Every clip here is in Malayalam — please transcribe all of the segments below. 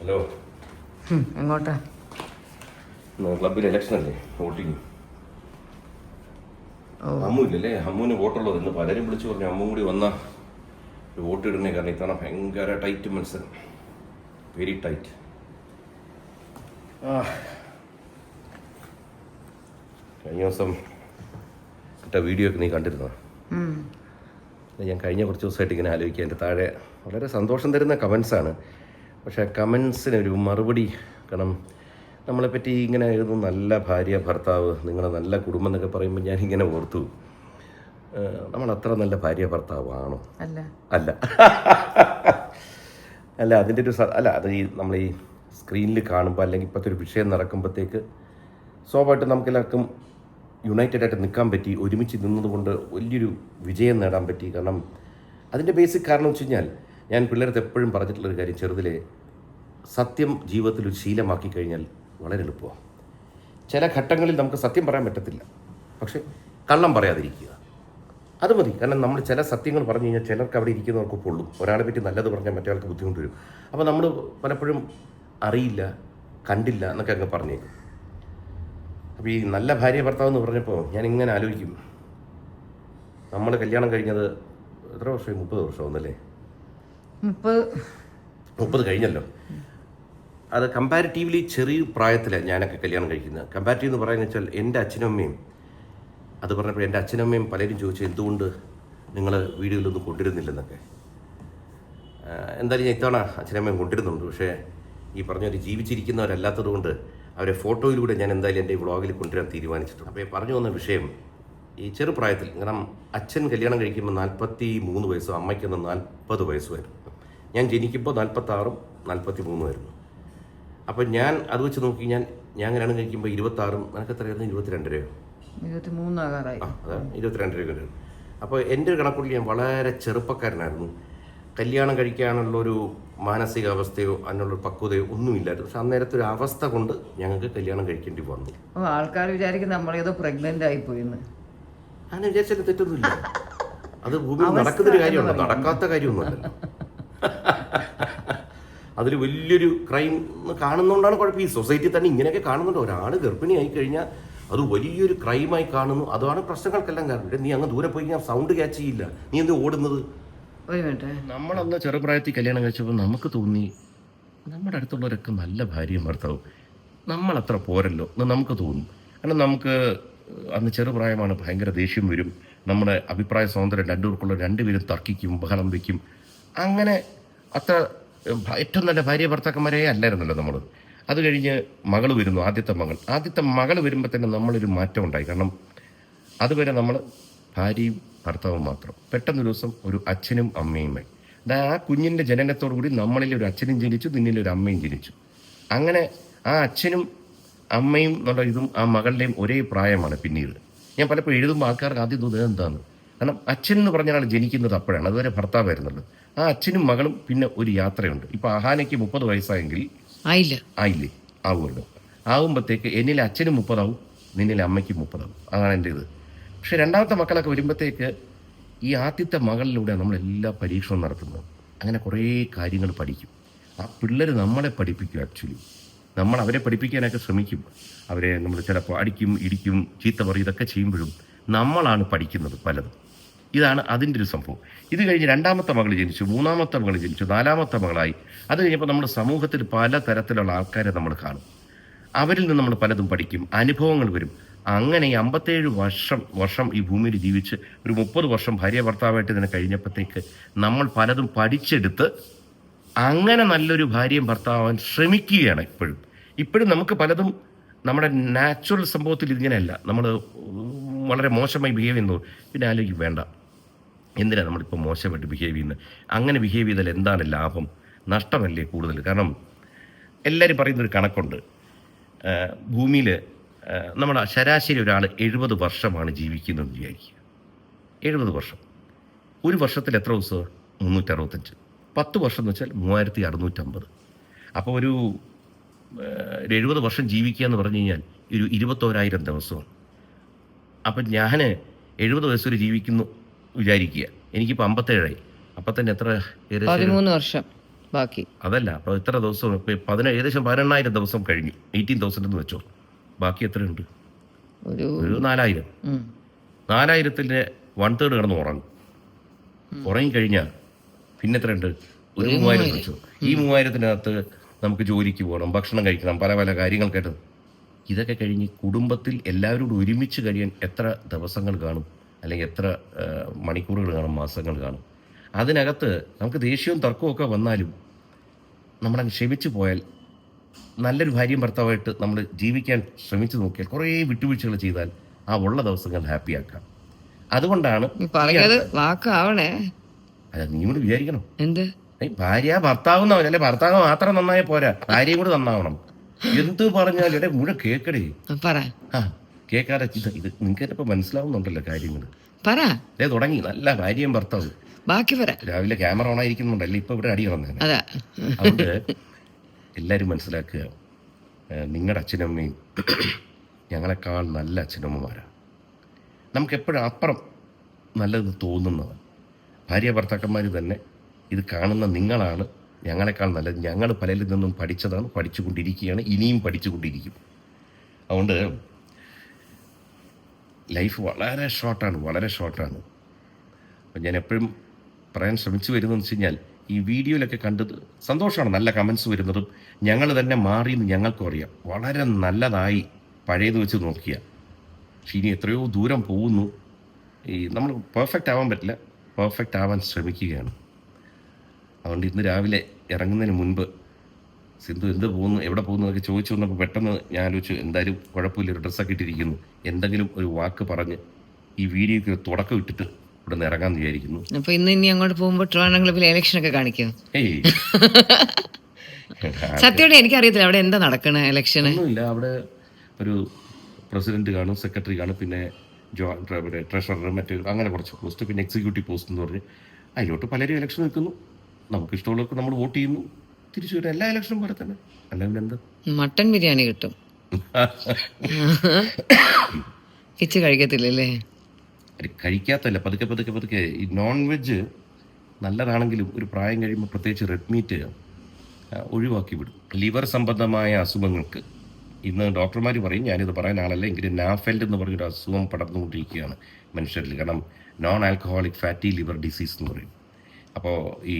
ഹലോ. എങ്ങോട്ടാ? ക്ലബിൽ ഇലക്ഷൻ അല്ലേ, വോട്ടിങ്. അമ്മു ഇല്ലല്ലേ, അമ്മുവിന് വോട്ടുള്ളത്. ഇന്ന് പലരും വിളിച്ചു പറഞ്ഞു അമ്മും കൂടി വന്ന വോട്ട് ഇടണേ, കാരണം ഇത്തവണ ഭയങ്കര ടൈറ്റ് മത്സരം, വെരി ടൈറ്റ്. കഴിഞ്ഞ ദിവസം ഇട്ട വീഡിയോ ഒക്കെ നീ കണ്ടിരുന്നോ? ഞാൻ കഴിഞ്ഞ കുറച്ച് ദിവസമായിട്ട് ഇങ്ങനെ ആലോചിക്കുക. എൻ്റെ താഴെ വളരെ സന്തോഷം തരുന്ന കമൻസാണ്, പക്ഷേ കമൻസിനൊരു മറുപടി. കാരണം നമ്മളെപ്പറ്റി ഇങ്ങനെ എഴുതുന്നു, നല്ല ഭാര്യ ഭർത്താവ്, നിങ്ങളെ നല്ല കുടുംബം എന്നൊക്കെ പറയുമ്പോൾ ഞാനിങ്ങനെ ഓർത്തു, നമ്മളത്ര നല്ല ഭാര്യ ഭർത്താവാണോ? അല്ല അല്ല അല്ല അതിൻ്റെ ഒരു അല്ല അത് നമ്മൾ ഈ സ്ക്രീനിൽ കാണുമ്പോൾ അല്ലെങ്കിൽ ഇപ്പോഴത്തെ ഒരു വിഷയം നടക്കുമ്പോഴത്തേക്ക് സ്വാഭാവികമായിട്ടും നമുക്കെല്ലാവർക്കും യുണൈറ്റഡ് ആയിട്ട് നിൽക്കാൻ പറ്റി, ഒരുമിച്ച് നിന്നതുകൊണ്ട് വലിയൊരു വിജയം നേടാൻ പറ്റി. കാരണം അതിൻ്റെ ബേസിക് കാരണം വെച്ച് കഴിഞ്ഞാൽ, ഞാൻ പിള്ളേർക്ക് എപ്പോഴും പറഞ്ഞിട്ടുള്ളൊരു കാര്യം, ചെറുതിലെ സത്യം ജീവിതത്തിൽ ഒരു ശീലമാക്കി കഴിഞ്ഞാൽ വളരെ എളുപ്പമാണ്. ചില ഘട്ടങ്ങളിൽ നമുക്ക് സത്യം പറയാൻ പറ്റത്തില്ല, പക്ഷേ കള്ളം പറയാതിരിക്കുക, അത് മതി. കാരണം നമ്മൾ ചില സത്യങ്ങൾ പറഞ്ഞു കഴിഞ്ഞാൽ ചിലർക്ക് അവിടെ ഇരിക്കുന്നവർക്ക് പൊള്ളും. ഒരാളെ പറ്റി നല്ലത് പറഞ്ഞാൽ മറ്റേ ബുദ്ധിമുട്ട് വരും. അപ്പോൾ നമ്മൾ പലപ്പോഴും അറിയില്ല, കണ്ടില്ല എന്നൊക്കെ അങ്ങ് പറഞ്ഞേക്കും. അപ്പോൾ ഈ നല്ല ഭാര്യ ഭർത്താവ് എന്ന് പറഞ്ഞപ്പോൾ ഞാനിങ്ങനെ ആലോചിക്കും, നമ്മൾ കല്യാണം കഴിഞ്ഞത് എത്ര വർഷമായി? 30 വർഷമൊന്നല്ലേ? 30 കഴിഞ്ഞല്ലോ. അത് കമ്പാരിറ്റീവ്ലി ചെറിയ പ്രായത്തിലാണ് ഞാനൊക്കെ കല്യാണം കഴിക്കുന്നത്. കമ്പാരിറ്റീവ് എന്ന് പറയുന്നത് വെച്ചാൽ എൻ്റെ അച്ഛനും അമ്മയും, അത് പറഞ്ഞപ്പോൾ എൻ്റെ അച്ഛനും അമ്മയും പലരും ചോദിച്ചു എന്തുകൊണ്ട് നിങ്ങൾ വീഡിയോയിലൊന്നും കൊണ്ടുവരുന്നില്ലെന്നൊക്കെ. എന്തായാലും ഞാൻ ഇത്തവണ അച്ഛനമ്മയും കൊണ്ടുവരുന്നുണ്ട്. പക്ഷേ ഈ പറഞ്ഞൊരു ജീവിച്ചിരിക്കുന്നവരല്ലാത്തത് കൊണ്ട് അവരെ ഫോട്ടോയിലൂടെ ഞാൻ എന്തായാലും എൻ്റെ വ്ളോഗിൽ കൊണ്ടുവരാൻ തീരുമാനിച്ചിട്ടുണ്ട്. അപ്പോൾ പറഞ്ഞു വന്ന വിഷയം, ഈ ചെറുപ്രായത്തിൽ, കാരണം അച്ഛൻ കല്യാണം കഴിക്കുമ്പോൾ 43 വയസ്സും അമ്മയ്ക്കൊന്ന് 40 വയസ്സുമായിരുന്നു. ഞാൻ ജനിക്കുമ്പോൾ 46ഉം 43ഉമായിരുന്നു. അപ്പോൾ ഞാൻ അത് വെച്ച് നോക്കി, ഞാൻ കല്യാണം കഴിക്കുമ്പോൾ 26, നിനക്ക് എത്രയായിരുന്നു? 22 23 ആ, അതാണ് 22 അപ്പോൾ എൻ്റെ ഒരു കണക്കുള്ളിൽ ഞാൻ വളരെ ചെറുപ്പക്കാരനായിരുന്നു. കല്യാണം കഴിക്കാനുള്ളൊരു മാനസികാവസ്ഥയോ അതിനുള്ളൊരു പക്വതയോ ഒന്നുമില്ലായിരുന്നു. പക്ഷെ അന്നേരത്തെ ഒരു അവസ്ഥ കൊണ്ട് ഞങ്ങൾക്ക് കല്യാണം കഴിക്കേണ്ടി വന്നു. ആൾക്കാർ വിചാരിക്കും നമ്മളേതോ പ്രഗ്നന്റ് ആയിപ്പോയിന്ന്. അങ്ങനെ വിചാരിച്ചാലും തെറ്റൊന്നുമില്ല. അത് ഭൂമിയിൽ നടക്കുന്നൊരു കാര്യമുണ്ടോ? നടക്കാത്ത കാര്യമൊന്നുമല്ല. അതിൽ വലിയൊരു ക്രൈം കാണുന്നതുകൊണ്ടാണ് കുഴപ്പം. ഈ സൊസൈറ്റി തന്നെ ഇങ്ങനെയൊക്കെ കാണുന്നുണ്ട്. ഒരാൾ ഗർഭിണിയായി കഴിഞ്ഞാൽ അത് വലിയൊരു ക്രൈമായി കാണുന്നു. അതാണ് പ്രശ്നങ്ങൾക്കെല്ലാം കാരണം. നീ അങ്ങ് ദൂരെ പോയി ഞാൻ സൗണ്ട് ക്യാച്ച് ചെയ്യില്ല, നീ എന്ത് ഓടുന്നത്? നമ്മളന്ന് ചെറുപ്രായത്തിൽ കല്യാണം കഴിച്ചപ്പോൾ നമുക്ക് തോന്നി നമ്മുടെ അടുത്തുള്ളവരൊക്കെ നല്ല ഭാര്യയും ഭർത്താവും, നമ്മളത്ര പോരല്ലോ എന്ന് നമുക്ക് തോന്നും. കാരണം നമുക്ക് അന്ന് ചെറുപ്രായമാണ്, ഭയങ്കര ദേഷ്യം വരും, നമ്മുടെ അഭിപ്രായ സ്വാതന്ത്ര്യം രണ്ടുപേരും തർക്കിക്കും, ബഹളം വയ്ക്കും. അങ്ങനെ അത്ര ഏറ്റവും നല്ല ഭാര്യ ഭർത്താക്കന്മാരെ അല്ലായിരുന്നല്ലോ നമ്മൾ. അത് കഴിഞ്ഞ് മകൾ വരുന്നു, ആദ്യത്തെ മകൾ വരുമ്പോൾ തന്നെ നമ്മളൊരു മാറ്റം ഉണ്ടായി. കാരണം അതുവരെ നമ്മൾ ഭാര്യയും ഭർത്താവും മാത്രം. പെട്ടെന്നൊരു ദിവസം ഒരു അച്ഛനും അമ്മയുമായി. ആ കുഞ്ഞിൻ്റെ ജനനത്തോടു കൂടി നമ്മളിൽ ഒരു അച്ഛനും ജനിച്ചു, നിന്നിലൊരു അമ്മയും ജനിച്ചു. അങ്ങനെ ആ അച്ഛനും അമ്മയും എന്നുള്ള ഇതും ആ മകളുടെയും ഒരേ പ്രായമാണ്. പിന്നീട് ഞാൻ പലപ്പോഴും എഴുതുമ്പോൾ ആൾക്കാർക്ക് ആദ്യം തോന്നുന്നത് എന്താണ്, കാരണം അച്ഛൻ എന്ന് പറഞ്ഞ ആൾ ജനിക്കുന്നത് അപ്പോഴാണ്, അതുവരെ ഭർത്താവായിരുന്നുള്ളൂ. ആ അച്ഛനും മകളും പിന്നെ ഒരു യാത്രയുണ്ട്. ഇപ്പോൾ അഹാനയ്ക്ക് 30 വയസ്സായെങ്കിൽ ആയില്ലേ, ആവുമല്ലോ. ആകുമ്പോഴത്തേക്ക് എന്നിലെ അച്ഛനും 30 ആവും, നിന്നിലെ അമ്മയ്ക്കും 30 ആവും. അതാണ് എൻ്റെ ഇത്. പക്ഷെ രണ്ടാമത്തെ മക്കളൊക്കെ വരുമ്പോഴത്തേക്ക് ഈ ആദ്യത്തെ മകളിലൂടെ നമ്മളെല്ലാ പരീക്ഷണവും നടത്തുന്നത്. അങ്ങനെ കുറേ കാര്യങ്ങൾ പഠിക്കും. ആ പിള്ളേർ നമ്മളെ പഠിപ്പിക്കും. ആക്ച്വലി നമ്മൾ അവരെ പഠിപ്പിക്കാനൊക്കെ ശ്രമിക്കും. അവരെ നമ്മൾ ചിലപ്പോൾ അടിക്കും, ഇടിക്കും, ചീത്ത പറയും. ഇതൊക്കെ ചെയ്യുമ്പോഴും നമ്മളാണ് പഠിക്കുന്നത് പലതും. ഇതാണ് അതിൻ്റെ ഒരു സംഭവം. ഇത് കഴിഞ്ഞ് രണ്ടാമത്തെ മകൾ ജനിച്ചു, മൂന്നാമത്തെ മകൾ ജനിച്ചു, നാലാമത്തെ മകളായി. അത് കഴിഞ്ഞപ്പോൾ നമ്മുടെ സമൂഹത്തിൽ പല തരത്തിലുള്ള ആൾക്കാരെ നമ്മൾ കാണും. അവരിൽ നിന്ന് നമ്മൾ പലതും പഠിക്കും, അനുഭവങ്ങൾ വരും. അങ്ങനെ ഈ 57 വർഷം ഈ ഭൂമിയിൽ ജീവിച്ച് ഒരു 30 വർഷം ഭാര്യ ഭർത്താവായിട്ട് ഇതിനെ കഴിഞ്ഞപ്പോഴത്തേക്ക് നമ്മൾ പലതും പഠിച്ചെടുത്ത് അങ്ങനെ നല്ലൊരു ഭാര്യയും ഭർത്താവാൻ ശ്രമിക്കുകയാണ്. ഇപ്പോഴും നമുക്ക് പലതും നമ്മുടെ നാച്ചുറൽ സംഭവത്തിൽ ഇതിങ്ങനെയല്ല. നമ്മൾ വളരെ മോശമായി ബിഹേവ് ചെയ്യുന്നു. പിന്നെ ആലോചിക്കും, വേണ്ട, എന്തിനാണ് നമ്മളിപ്പോൾ മോശമായിട്ട് ബിഹേവ് ചെയ്യുന്നത്? അങ്ങനെ ബിഹേവ് ചെയ്താൽ എന്താണ് ലാഭം? നഷ്ടമല്ലേ കൂടുതൽ? കാരണം എല്ലാവരും പറയുന്നൊരു കണക്കുണ്ട്, ഭൂമിയിൽ നമ്മുടെ ശരാശരി ഒരാൾ 70 വർഷമാണ് ജീവിക്കുന്നതെന്ന് വിചാരിക്കുക. 70 വർഷം. ഒരു വർഷത്തിൽ എത്ര ദിവസം? 365. 10 വർഷം എന്ന് വെച്ചാൽ 3650. അപ്പോൾ ഒരു 70 വർഷം ജീവിക്കുക എന്ന് പറഞ്ഞു കഴിഞ്ഞാൽ ഒരു 21,000 ദിവസമാണ്. അപ്പം ഞാൻ 70 വയസ്സ് വരെ ജീവിക്കുന്നു വിചാരിക്കുക. എനിക്കിപ്പോൾ 57ആയി. അപ്പം തന്നെ എത്ര? 13 വർഷം. ബാക്കി. അതല്ല, അപ്പോൾ എത്ര ദിവസം ഇപ്പോൾ ഏകദേശം 18,000 ദിവസം കഴിഞ്ഞു. 18,000 എന്ന് വെച്ചോ. ബാക്കി എത്രയുണ്ട്? ഒരു 4,000. 4,000-ൻ്റെ 1/3 കിടന്ന് ഉറങ്ങും. ഉറങ്ങിക്കഴിഞ്ഞാൽ പിന്നെ എത്രയുണ്ട്? ഒരു 3,000 വെച്ചു. ഈ 3,000-ത്തിനകത്ത് നമുക്ക് ജോലിക്ക് പോകണം, ഭക്ഷണം കഴിക്കണം, പല പല കാര്യങ്ങൾക്കായിട്ട്. ഇതൊക്കെ കഴിഞ്ഞ് കുടുംബത്തിൽ എല്ലാവരും കൂടി ഒരുമിച്ച് കഴിയാൻ എത്ര ദിവസങ്ങൾ കാണും, അല്ലെങ്കിൽ എത്ര മണിക്കൂറുകൾ കാണും, മാസങ്ങൾ കാണും. അതിനകത്ത് നമുക്ക് ദേഷ്യവും തർക്കവും ഒക്കെ വന്നാലും നമ്മളങ്ങ് ക്ഷമിച്ചു പോയാൽ, നല്ലൊരു ഭാര്യയും ഭർത്താവായിട്ട് നമ്മൾ ജീവിക്കാൻ ശ്രമിച്ചു നോക്കിയാൽ, കുറേ വിട്ടുവീഴ്ചകൾ ചെയ്താൽ ആ ഉള്ള ദിവസങ്ങൾ ഹാപ്പിയാക്കാം. അതുകൊണ്ടാണ് പറഞ്ഞത് വാക്കാവണേ. അല്ല, നീ കൂടി വിചാരിക്കണം. എന്ത് ഭാര്യ ഭർത്താവുന്നവൻ, അല്ലെ ഭർത്താവ് മാത്രം നന്നായ പോരാ, ഭാര്യയും കൂടി നന്നാവണം. എന്ത് പറഞ്ഞാലും ഇവിടെ മുഴുവൻ കേക്കടേ. ആ കേൾക്കാതെ ഇത് നിങ്ങൾക്ക് ഇപ്പൊ മനസ്സിലാവുന്നുണ്ടല്ലോ കാര്യങ്ങൾ. അതേ തുടങ്ങി നല്ല ഭാര്യയും ഭർത്താവും. ബാക്കി രാവിലെ ക്യാമറ ഓൺ ആയിരിക്കുന്നുണ്ടല്ലേ, ഇപ്പൊ ഇവിടെ അടി വന്നേ. അതുകൊണ്ട് എല്ലാവരും മനസ്സിലാക്കുക, നിങ്ങളുടെ അച്ഛനമ്മയും ഞങ്ങളെക്കാൾ നല്ല അച്ഛനമ്മമാരാണ്. നമുക്കെപ്പോഴും അപ്പുറം നല്ലത് തോന്നുന്നതാണ്. ഭാര്യ ഭർത്താക്കന്മാർ തന്നെ ഇത് കാണുന്ന നിങ്ങളാണ് ഞങ്ങളെക്കാൾ നല്ലത്. ഞങ്ങൾ പലരിൽ നിന്നും പഠിച്ചതാണ്, പഠിച്ചുകൊണ്ടിരിക്കുകയാണ്, ഇനിയും പഠിച്ചുകൊണ്ടിരിക്കും. അതുകൊണ്ട് ലൈഫ് വളരെ ഷോർട്ടാണ്, വളരെ ഷോർട്ടാണ്. അപ്പം ഞാൻ എപ്പോഴും പറയാൻ ശ്രമിച്ചു വരുന്നതെന്ന് വെച്ച് കഴിഞ്ഞാൽ, ഈ വീഡിയോയിലൊക്കെ കണ്ടത് സന്തോഷമാണ്, നല്ല കമൻസ് വരുന്നതും ഞങ്ങൾ തന്നെ മാറിയെന്ന് ഞങ്ങൾക്കും അറിയാം. വളരെ നല്ലതായി പഴയത് വെച്ച് നോക്കിയാൽ. പക്ഷെ ഇനി എത്രയോ ദൂരം പോകുന്നു. നമ്മൾ പെർഫെക്റ്റ് ആവാൻ പറ്റില്ല, പെർഫെക്റ്റ് ആവാൻ ശ്രമിക്കുകയാണ്. അതുകൊണ്ട് ഇന്ന് രാവിലെ ഇറങ്ങുന്നതിന് മുൻപ് സിന്ധു എന്ത് പോകുന്നു, എവിടെ പോകുന്നു എന്നൊക്കെ ചോദിച്ചു വന്നപ്പോൾ പെട്ടെന്ന് ഞാൻ ആലോചിച്ചു, എന്തായാലും കുഴപ്പമില്ല, ഒരു ഡ്രസ്സൊക്കെ ഇട്ടിരിക്കുന്നു, എന്തെങ്കിലും ഒരു വാക്ക് പറഞ്ഞ് ഈ വീഡിയോക്ക് തുടക്കം ഇട്ടിട്ട് ഇവിടെ നിന്ന് ഇറങ്ങാമെന്ന് വിചാരിക്കുന്നു. അപ്പോൾ ഇനി അങ്ങോട്ട് പോകുമ്പോൾ ട്രിവാൻഡ്രം ഇലക്ഷനൊക്കെ കാണിക്കും. സത്യമായിട്ട് എനിക്കറിയത്തില്ല അവിടെ എന്താ നടക്കണ ഇലക്ഷൻ. ഒന്നുമില്ല, അവിടെ ഒരു പ്രസിഡന്റ് കാണും, സെക്രട്ടറി കാണും, പിന്നെ ട്രഷറർ, മറ്റ് അങ്ങനെ കുറച്ച് പോസ്റ്റ്, പിന്നെ എക്സിക്യൂട്ടീവ് പോസ്റ്റ് എന്ന് പറഞ്ഞ് അതിലോട്ട് പലരും ഇലക്ഷൻ നിൽക്കുന്നു. നമുക്ക് ഇഷ്ടമുള്ളവർക്ക് നമ്മൾ വോട്ട് ചെയ്യുന്നു, തിരിച്ചു വരും. എല്ലാ ഇലക്ഷനും പോലെ തന്നെ. അല്ലെങ്കിൽ എന്താ, മട്ടൻ ബിരിയാണി കിട്ടും. കിച്ച് കഴിക്കത്തില്ലല്ലേ? കഴിക്കാത്തല്ല, പതുക്കെ പതുക്കെ പതുക്കെ. ഈ നോൺ വെജ് നല്ലതാണെങ്കിലും ഒരു പ്രായം കഴിയുമ്പോൾ പ്രത്യേകിച്ച് റെഡ് മീറ്റ് ഒഴിവാക്കി വിടും. ലിവർ സംബന്ധമായ അസുഖങ്ങൾക്ക് ഇന്ന് ഡോക്ടർമാർ പറയും, ഞാനിത് പറയാൻ ആളല്ല എങ്കിലും നാഫെൽഡ് എന്ന് പറഞ്ഞൊരു അസുഖം പടർന്നുകൊണ്ടിരിക്കുകയാണ് മനുഷ്യരിൽ. കാരണം non alcoholic fatty liver disease എന്ന് പറയും. അപ്പോൾ ഈ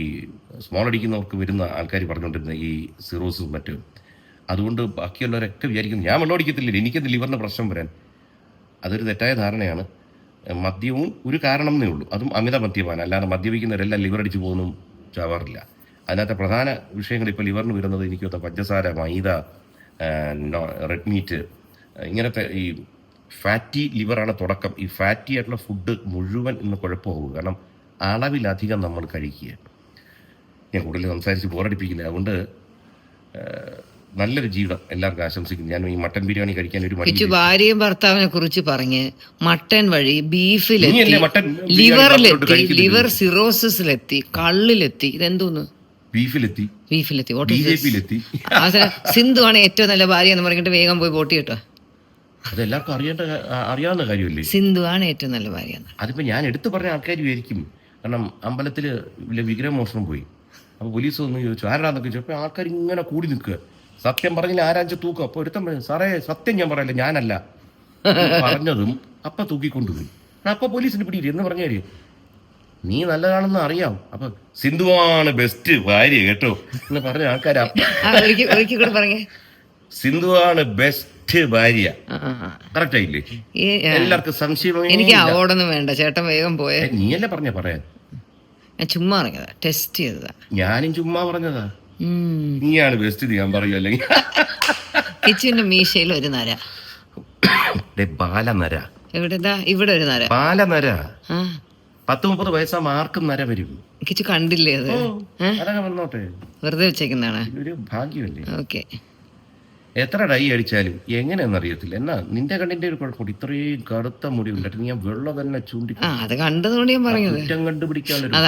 സ്മോൾ അടിക്കുന്നവർക്ക് വരുന്ന ആൾക്കാർ പറഞ്ഞുകൊണ്ടിരുന്ന ഈ സിറോസും മറ്റും. അതുകൊണ്ട് ബാക്കിയുള്ളവരൊക്കെ വിചാരിക്കുന്നു ഞാൻ വെള്ളം അടിക്കത്തില്ല, എനിക്കത് ലിവറിന് പ്രശ്നം വരാൻ. അതൊരു തെറ്റായ ധാരണയാണ്. മദ്യവും ഒരു കാരണം എന്നേ ഉള്ളൂ, അതും അമിത മദ്യപാനം. അല്ലാതെ മദ്യപിക്കുന്നവരെല്ലാം ലിവർ അടിച്ച് പോകുന്നു ചാവാറില്ല. അതിനകത്തെ പ്രധാന വിഷയങ്ങൾ ഇപ്പോൾ ലിവറിന് വരുന്നത് എനിക്ക് തോന്നുന്നു പഞ്ചസാര, മൈദ, റെഡ് മീറ്റ്, ഇങ്ങനത്തെ ഈ ഫാറ്റി ലിവറാണ് തുടക്കം. ഈ ഫാറ്റി ആയിട്ടുള്ള ഫുഡ് മുഴുവൻ ഇന്ന് കുഴപ്പമാകും. കാരണം അളവിലധികം നമ്മൾ കഴിക്കുക. ഞാൻ കൂടുതൽ സംസാരിച്ച് ബോറടിപ്പിക്കില്ല. അതുകൊണ്ട് നല്ലൊരു ജീവിതം എല്ലാവർക്കും ആശംസിക്കുന്നു. ഞാൻ ഈ മട്ടൻ ബിരിയാണി കഴിക്കാൻ ഒരു മടി. ഭാര്യയും ഭർത്താവിനെ കുറിച്ച് പറഞ്ഞ് മട്ടൻ വഴി ബീഫിലെത്തി, ലിവറിലെത്തി, ലിവർ സിറോസിസിലെത്തി, കള്ളിലെത്തി, ഇതെന്തോന്ന് ബീഫിലെത്തി. സിന്ധു ആണ് ഏറ്റവും നല്ല ഭാര്യ എന്ന് പറഞ്ഞിട്ട് വേഗം പോയി വോട്ട് ചെയ്യട്ടോ. അതെല്ലാവർക്കും അറിയാവുന്ന കാര്യമല്ലേ, സിന്ധു ആണ് ഏറ്റവും നല്ല ഭാര്യ. അതിപ്പോ ഞാൻ എടുത്തു പറഞ്ഞ ആൾക്കാർ വിചാരിക്കും. കാരണം അമ്പലത്തിൽ വിഗ്രഹ മോഷണം പോയി, അപ്പോൾ പോലീസ് ഒന്ന് ചോദിച്ചു ആരാന്നൊക്കെ ചോദിച്ചപ്പോൾ ആൾക്കാർ ഇങ്ങനെ കൂടി നിൽക്കുക. സത്യം പറഞ്ഞില്ല ആരാഞ്ച് തൂക്കും. അപ്പോൾ ഒരുത്തം പറഞ്ഞു സാറേ സത്യം ഞാൻ പറയല്ല, ഞാനല്ല പറഞ്ഞതും അപ്പൊ തൂക്കിക്കൊണ്ടുപോയി. അപ്പൊ പോലീസിന് പിടിയില്ല എന്ന് പറഞ്ഞാല് നീ നല്ലതാണെന്ന് അറിയാം. അപ്പൊ സിന്ധുവാണ് ബെസ്റ്റ് ഭാര്യ കേട്ടോ എന്ന് പറഞ്ഞ ആൾക്കാർ സിന്ധുവാണ് ബെസ്റ്റ് ഭാര്യ. കറക്റ്റ് ആയില്ലേ? എല്ലാവർക്കും സംശയം. എനിക്ക് അവാർഡൊന്നും വേണ്ട ചേട്ടൻ, വേഗം പോയെ. നീയല്ലേ പറഞ്ഞ പറയാൻ? ഞാൻ ചുമ്മാ പറഞ്ഞതാ, ടെസ്റ്റ് ചെയ്തതാ. ഞാനും ചുമ്മാ പറഞ്ഞതാ. നീയാണ് ബെസ്റ്റ് ഞാൻ പറയൂ. അല്ലെങ്കിൽ കിച്ചന്റെ മീശയിൽ ഒരു നര, ബാലനര. എവിടെതാ? ഇവിടെ ഒരു നര, ബാലനര. 10-30 വയസ്സാകുമ്പോ ആർക്കും നര വരും. കിച്ചു കണ്ടില്ലേ അത്? അതൊക്കെ വന്നോട്ടെ, വെറുതെ വെച്ചേക്കുന്നതാണ്. ഒരു ഭാഗ്യമല്ലേ. ഓക്കെ, എത്ര ഡൈ അടിച്ചാലും എങ്ങനെയാണെന്ന് അറിയത്തില്ല. എന്നാ നിന്റെ കണ്ണിന്റെ ഒരു കുഴപ്പമുണ്ട്, ഇത്രയും കറുത്ത മുടി ഉണ്ടായിട്ട് നീ വെള്ളം തന്നെ ചൂണ്ടി. അത് കണ്ടതുകൊണ്ട് ഞാൻ പറഞ്ഞത്, കുറ്റം കണ്ടുപിടിക്കാനുള്ള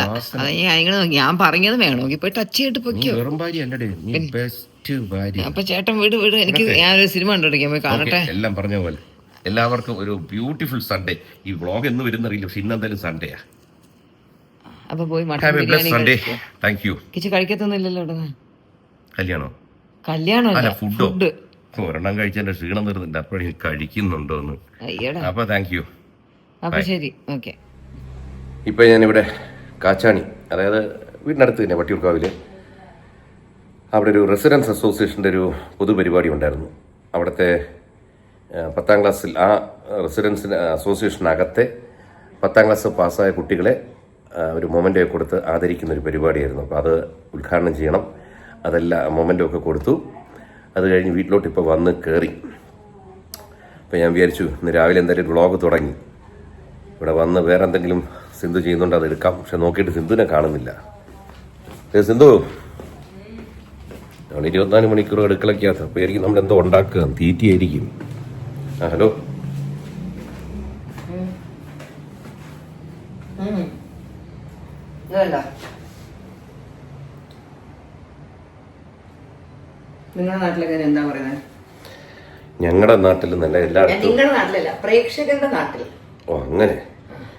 ഞാൻ പറഞ്ഞത് വേണമെങ്കിൽ പോയി ടച്ച് ചെയ്തിട്ട് പൊക്കിയോ. വെറും ഭാര്യ അല്ലടേ, നീ ബെസ്റ്റ് ഭാര്യ. അപ്പൊ ചേട്ടൻ വീട് എനിക്ക് ഞാനൊരു സിനിമ കണ്ടുപിടിക്കാൻ പോയി കാണട്ടെ. എല്ലാം പറഞ്ഞ പോലെ എല്ലാവർക്കും ഒരു ബ്യൂട്ടിഫുൾ സൺഡേ. ഈ വ്ളോഗ് എന്ന് വരുന്നറിയില്ല, പക്ഷെ ഇന്നെന്തായാലും സൺഡേയാ. അപ്പൊ പോയി mutton have a blessed Sunday. Biryani thank you. Kichu കഴിക്കത്തൊന്നുമില്ലല്ലോ ഇവിടെ. കല്യാണോ? കല്യാണം അല്ല, ഫുഡ്. ഒരെണ്ണം കഴിച്ചതിന്റെ ക്ഷീണം തീർന്നില്ല, അപ്പോഴും കഴിക്കുന്നുണ്ടോ എന്ന്. അയ്യടാ. അപ്പൊ താങ്ക് യു. അപ്പൊ ശരി, ഓക്കെ. ഇപ്പൊ ഞാനിവിടെ കാച്ചാണി, അതായത് വീടിനടുത്ത് തന്നെ വട്ടിയൂർക്കാവില്, അവിടെ ഒരു റെസിഡൻസ് അസോസിയേഷൻ്റെ ഒരു പൊതുപരിപാടി ഉണ്ടായിരുന്നു. അവിടുത്തെ 10ാം ക്ലാസ്സിൽ ആ റെസിഡൻസിന് അസോസിയേഷനകത്തെ 10ാം ക്ലാസ് പാസ്സായ കുട്ടികളെ ഒരു മൊമെൻ്റോ കൊടുത്ത് ആദരിക്കുന്ന ഒരു പരിപാടിയായിരുന്നു. അപ്പോൾ അത് ഉദ്ഘാടനം ചെയ്യണം. അതെല്ലാം മൊമെൻ്റോ ഒക്കെ കൊടുത്തു. അത് കഴിഞ്ഞ് വീട്ടിലോട്ട് ഇപ്പോൾ വന്ന് കയറി. അപ്പോൾ ഞാൻ വിചാരിച്ചു ഇന്ന് രാവിലെ എന്തായാലും വ്ളോഗ് തുടങ്ങി, ഇവിടെ വന്ന് വേറെ എന്തെങ്കിലും സിന്ധു ചെയ്യുന്നുണ്ട് അത് എടുക്കാം. പക്ഷെ നോക്കിയിട്ട് സിന്ധുവിനെ കാണുന്നില്ല. സിന്ധു, നമ്മൾ 24 മണിക്കൂർ അടുക്കളയ്ക്കകത്ത്. അപ്പോൾ ആയിരിക്കും നമ്മളെന്തോ ഉണ്ടാക്കുക, തീറ്റിയായിരിക്കും. ആ ഹലോ. നിങ്ങളുടെ നാട്ടിലൊക്കെ എന്താ പറയുന്നത്? ഞങ്ങളുടെ നാട്ടിൽ നല്ല എല്ലായിടത്തും. നിങ്ങളുടെ നാട്ടിലല്ല, പ്രേക്ഷകരുടെ നാട്ടിൽ. ഓ അങ്ങനെ.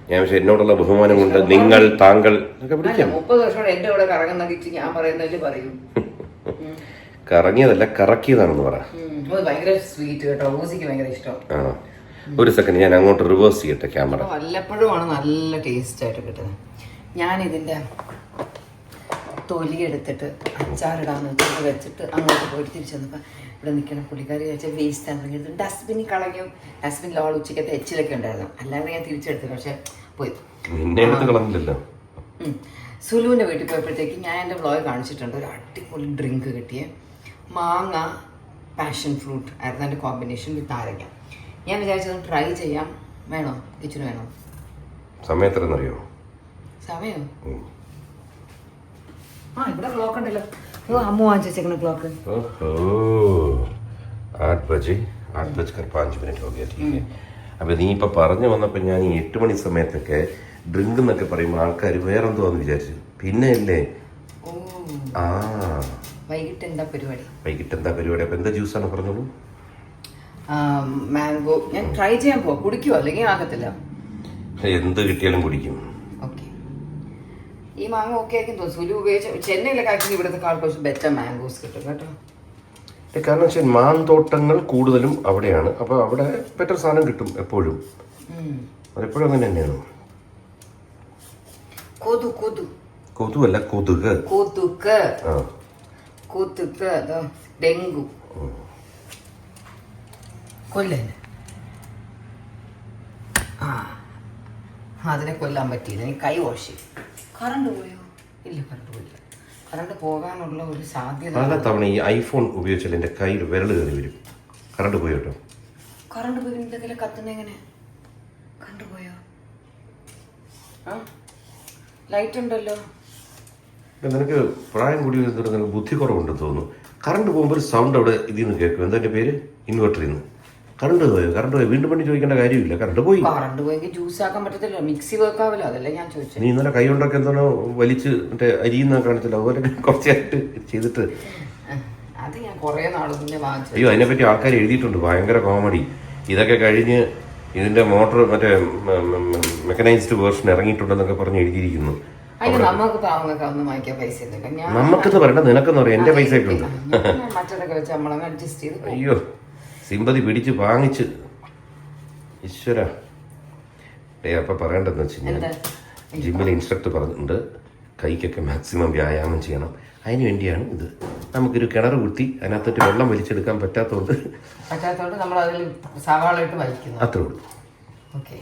ഞാൻ പക്ഷെ എന്നോടുള്ള ബഹുമാനം കൊണ്ട് നിങ്ങൾ, താങ്കൾ ഒക്കെ വിളിക്കാം. 30 വർഷം എന്റെ കൂടെ കറങ്ങുന്ന കിച്ച് ഞാൻ പറയുന്നതിൽ പറയും. കറങ്ങിയതല്ല, കറക്കിയതാണെന്ന് പറ. ഭയങ്കര സ്വീറ്റ് കേട്ടോ, ഊസിക്ക് ഭയങ്കര ഇഷ്ടം. ആ, ഒരു സെക്കൻഡ് ഞാൻ അങ്ങോട്ട് റിവേഴ്സ് ചെയ്യട്ടെ ക്യാമറ. വല്ലപ്പോഴുമാണ് നല്ല ടേസ്റ്റ് ആയിട്ട് കിട്ടുന്നത്. ഞാൻ ഇതിന്റെ തൊലി എടുത്തിട്ട് അച്ചാറിടാന്ന് വെച്ചിട്ട് അങ്ങോട്ട് പോയിട്ട് തിരിച്ചു വന്നപ്പോൾ ഇവിടെ നിൽക്കുന്ന പുള്ളിക്കാരി വെച്ചാൽ വേസ്റ്റ് ആണെന്ന് ഡസ്റ്റ്ബിനിൽ കളഞ്ഞു. ഡസ്റ്റ്ബിനിൽ ആൾ ഉച്ചക്കത്തെ എച്ചിലൊക്കെ ഉണ്ടായിരുന്നു. അല്ലാതെ ഞാൻ തിരിച്ചെടുത്തു, പക്ഷെ പോയി. സുലുവിൻ്റെ വീട്ടിൽ പോയപ്പോഴത്തേക്ക് ഞാൻ എൻ്റെ വ്ളോഗ് കാണിച്ചിട്ടുണ്ട്. ഒരു അടിപൊളി ഡ്രിങ്ക് കിട്ടിയ മാങ്ങ പാഷൻ ഫ്രൂട്ട് ആയിരുന്നു എൻ്റെ കോമ്പിനേഷൻ വിത്ത് നാരങ്ങ. ഞാൻ വിചാരിച്ചത് ട്രൈ ചെയ്യാം. വേണോ? കിച്ചന് വേണോ? സമയത്തറിയോ? സമയം ആ ഇവിടെ ക്ലോക്ക് ഉണ്ടല്ലോ. അമ്മ വാങ്ങിച്ചു വെച്ചേക്കണ ക്ലോക്ക്. 8:05 അപ്പൊ നീ ഇപ്പൊ പറഞ്ഞു വന്നപ്പോ ഞാൻ ഈ 8 മണി സമയത്തൊക്കെ ഡ്രിങ്ക് എന്നൊക്കെ പറയുമ്പോൾ ആൾക്കാർ വേറെന്തോന്ന് വിചാരിച്ചു. പിന്നെ അല്ലേ ആ വൈകിട്ട് എന്താ പരിപാടി? അപ്പൊ എന്താ ജ്യൂസാണ് പറഞ്ഞോളൂ. മാംഗോ. ഞാൻ ട്രൈ ചെയ്യാൻ പോവാ. കുടിക്കുവോ? അല്ലെങ്കിൽ ആകത്തില്ല. എന്ത് കിട്ടിയാലും കുടിക്കും. ഓക്കെ. ഈ മാങ്ങ ഓക്കെ ആയിരിക്കും തോന്നുന്നു. സുലു ഉപയോഗിച്ച് ചെന്നൈയിലൊക്കെ ആക്കി ഇവിടുത്തെ കാൾ കുറച്ച് ബെറ്റർ മാംഗോസ് കിട്ടും കേട്ടോ. കാരണം വെച്ചാൽ മാന്തോട്ടങ്ങൾ കൂടുതലും അവിടെയാണ്. അപ്പൊ അവിടെ ബെറ്റർ സാധനം കിട്ടും എപ്പോഴും. അതെപ്പോഴും അങ്ങനെ തന്നെയാണ്. കൊതുവല്ല, കൊതുക്. ഡെങ്കു കൊല്ലല്ലേ? ആ, അതിനെ കൊല്ലാൻ പറ്റിയില്ല. എനിക്ക് കൈ വാഷ് ചെയ്യും. കറണ്ട് പോയോ? ഇല്ല, കറണ്ട് പോയില്ല. കറണ്ട് പോകാനുള്ള ഒരു സാധ്യത. പല തവണ ഈ ഐഫോൺ ഉപയോഗിച്ചാൽ എൻ്റെ കയ്യിൽ വിരൽ കയറി വരും. കറണ്ട് പോയോ കേട്ടോ? കറണ്ട് പോയി എന്തെങ്കിലും കത്തുന്ന എങ്ങനെ? കറണ്ട് പോയോ? ആ, ലൈറ്റ് ഉണ്ടല്ലോ. നിനക്ക് പ്രായം കൂടി നിനക്ക് ബുദ്ധി കുറവുണ്ടെന്ന് തോന്നുന്നു. കറണ്ട് പോകുമ്പോൾ ഒരു സൗണ്ട് അവിടെ ഇതിൽ നിന്ന് കേൾക്കും. എന്താ എൻ്റെ പേര്? ഇൻവെർട്ടറിൽ നിന്ന്. കറണ്ട് പോയി വീണ്ടും പണി ചോദിക്കേണ്ട കാര്യമില്ല. കറണ്ട് പോയെങ്കിൽ ജ്യൂസ് ആക്കാൻ പറ്റത്തില്ല, മിക്സി വെക്കാവല്ലോ. അതല്ലേ ഞാൻ ചോദിച്ചത്. നീ ഇന്നലെ കൈ കൊണ്ടൊക്കെ എന്താണോ വലിച്ച് മറ്റേ അരിയുന്ന കാണിച്ചല്ലോ, അതുപോലെ കുറച്ചായിട്ട് ചെയ്തിട്ട്. അത് ഞാൻ കുറെ നാൾ മുന്നേ വാങ്ങിച്ചു. അയ്യോ, അതിനെപ്പറ്റി ആൾക്കാർ എഴുതിയിട്ടുണ്ട്, ഭയങ്കര കോമഡി. ഇതൊക്കെ കഴിഞ്ഞ് ഇതിന്റെ മോട്ടർ മറ്റേ മെക്കനൈസ്ഡ് വേർഷൻ ഇറങ്ങിയിട്ടുണ്ടെന്നൊക്കെ പറഞ്ഞ് എഴുതിയിരിക്കുന്നു. നമുക്ക് പാവങ്ങൾക്ക് ഒന്നും വാങ്ങിക്കാൻ പൈസ നമുക്കെന്ന് പറയണ്ട, നിനക്കെന്ന് പറയാം. എന്റെ പൈസ ഒക്കെ ഉണ്ട്. മറ്റൊക്കെ വെച്ച് നമ്മളങ്ങ് അഡ്ജസ്റ്റ് ചെയ്ത്. അയ്യോ, സിമ്പതി പിടിച്ച് വാങ്ങിച്ച്. ഈശ്വര. അപ്പൊ പറയേണ്ടതെന്ന് വെച്ച് കഴിഞ്ഞാൽ ജിമ്മിലെ ഇൻസ്ട്രക്ടർ പറഞ്ഞിട്ടുണ്ട് കൈക്കൊക്കെ മാക്സിമം വ്യായാമം ചെയ്യണം. അതിന് വേണ്ടിയാണ് ഇത്. നമുക്കൊരു കിണർ കുത്തി അതിനകത്തോട്ട് വെള്ളം വലിച്ചെടുക്കാൻ പറ്റാത്തതുകൊണ്ട് നമ്മൾ അതിൽ സവാള ഇട്ട് വലിക്കുന്നു. അത്രേ ഉള്ളൂ. ഓക്കെ.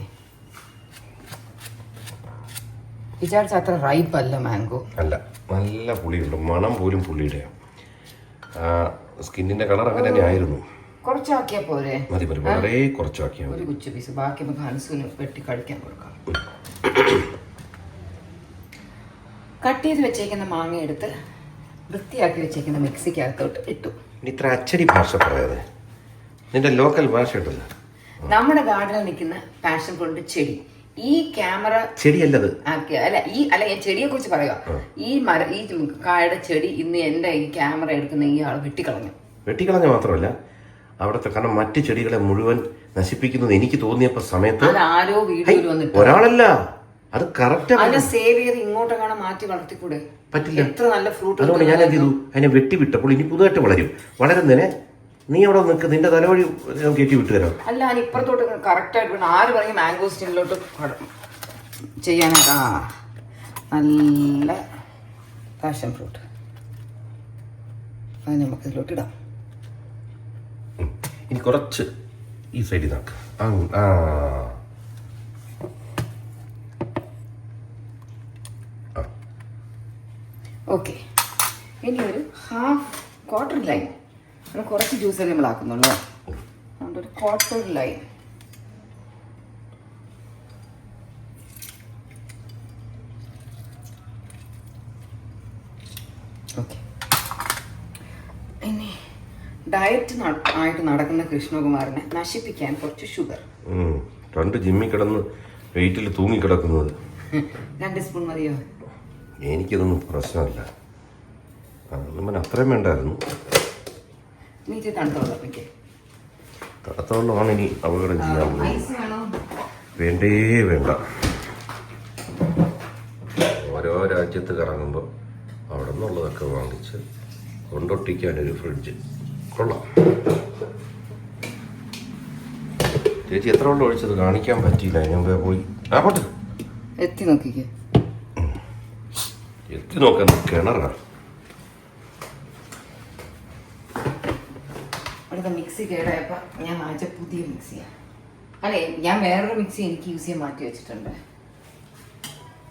വിചാരിച്ച അത്ര റൈപ്പ് അല്ല മാംഗോ. അല്ല, നല്ല പുളിയുണ്ട്. മണം പോലും പുളിയുടെ. സ്കിന്നിന്റെ കളർ അങ്ങനെ തന്നെ ആയിരുന്നു. കുറച്ചാക്കിയാ പോരെ? മതി, വളരെ കുറച്ചാക്കിയാൽ ഒരു കുച്ചു പീസ്. ബാക്കി നമുക്ക് ഹൻസിന് വെട്ടി കഴിക്കാൻ കൊടുക്കാം. കട്ട് ചെയ്ത് വെച്ചേക്കുന്ന മാങ്ങ എടുത്ത് വൃത്തിയാക്കി വെച്ചേക്കുന്ന മിക്സിക്കകത്തോട്ട് ഇട്ടു. ഇത്ര അച്ചടി ഭാഷ പറയാതെ നിന്റെ ലോക്കൽ ഭാഷ ഉണ്ടല്ലോ. നമ്മുടെ ഗാർഡനിൽ നിൽക്കുന്ന പാഷൻ ഫ്രൂട്ട് ചെടി. ഈ ക്യാമറ ചെടിയല്ലത്. അല്ല ഞാൻ ചെടിയെ കുറിച്ച് പറയുക. ഈ കായുടെ ചെടി ഇന്ന് എന്റെ ഈ ക്യാമറ എടുക്കുന്ന ഈ ആൾ വെട്ടിക്കളഞ്ഞ മാത്രമല്ല അവിടുത്തെ, കാരണം മറ്റു ചെടികളെ മുഴുവൻ നശിപ്പിക്കുന്നത് എനിക്ക് തോന്നിയപ്പോ സമയത്ത് ആരോ വീഡിയോയിൽ വന്നിട്ട് ഒരാളല്ല അത് കറക്റ്റ് അതിനെ സേവ് ചെയ്ത് ഇങ്ങോട്ടെങ്ങനെ മാറ്റി വളർത്തിക്കൂടെ? പറ്റില്ല. എത്ര നല്ല ഫ്രൂട്ട്. അതുകൊണ്ട് ഞാൻ എന്ത് ചെയ്തു, അതിനെ വെട്ടി വിട്ടപ്പോൾ ഇനി പുതുതായിട്ട് വളരുന്നതിനെ നീ അവിടെ നിൽക്ക്, നിന്റെ തലവഴി കയറ്റി വിട്ടു തരാം. അല്ല, ഞാൻ ഇപ്പുറത്തോട്ട് കറക്റ്റായിട്ട് വേണം. ആര് പറയും മാംഗോ സ്റ്റീനിലോട്ട് ചെയ്യാനായിട്ട്? നല്ല പാഷൻ ഫ്രൂട്ട് അത് നമുക്ക് ഇതിലോട്ട് ഇടാം. ഇനി കുറച്ച് ഈ സൈഡിൽ നോക്ക്. ഓക്കെ, ഇനി ഒരു ക്വാർട്ടർ ലൈൻ. കുറച്ച് ജ്യൂസല്ലേ നമ്മളാക്കുന്നുള്ളൂ. അതുകൊണ്ട് ഒരു ക്വാർട്ടർ ലൈൻ. ഓക്കെ, ഇനി ഡയറ്റ് ആയിട്ട് നടക്കുന്ന കൃഷ്ണകുമാറിനെ നശിപ്പിക്കാൻ കുറച്ച് ഷുഗർ. 2 ജിമ്മിൽ കിടന്ന് വെയിറ്റിൽ തൂങ്ങിക്കിടക്കുന്നത് 2 സ്പൂൺ മതിയോ? എനിക്കിതൊന്നും പ്രശ്നമല്ല. നമ്മൾ അത്രയും വേണ്ടായിരുന്നു. നീറ്റ് തണുത്തോളപ്പിക്ക്. തണുത്തോളമാണ് ഇനി അപകടം ചെയ്യാൻ പോകുന്നത്. ഐസ് വേണോ? വേണ്ടേ വേണ്ട. ഓരോ രാജ്യത്ത് കറങ്ങുമ്പോൾ അവിടെ നിന്നുള്ളതൊക്കെ വാങ്ങിച്ച് കൊണ്ടൊട്ടിക്കാനൊരു ഫ്രിഡ്ജ് കൊള്ളാം. ചേച്ചി എത്ര വെള്ളം ഒഴിച്ചത് കാണിക്കാൻ പറ്റിയില്ല. അതിന് പോയി പോട്ടെ, എത്തി നോക്കിക്കേ. എത്തി നോക്കാൻ കിണറാ. അടുത്ത മിക്സി കേടായപ്പോൾ ഞാൻ വാങ്ങിച്ച പുതിയ മിക്സിയാണ്. അല്ലേ, ഞാൻ വേറൊരു മിക്സി എനിക്ക് യൂസ് ചെയ്യാൻ മാറ്റി വെച്ചിട്ടുണ്ട്.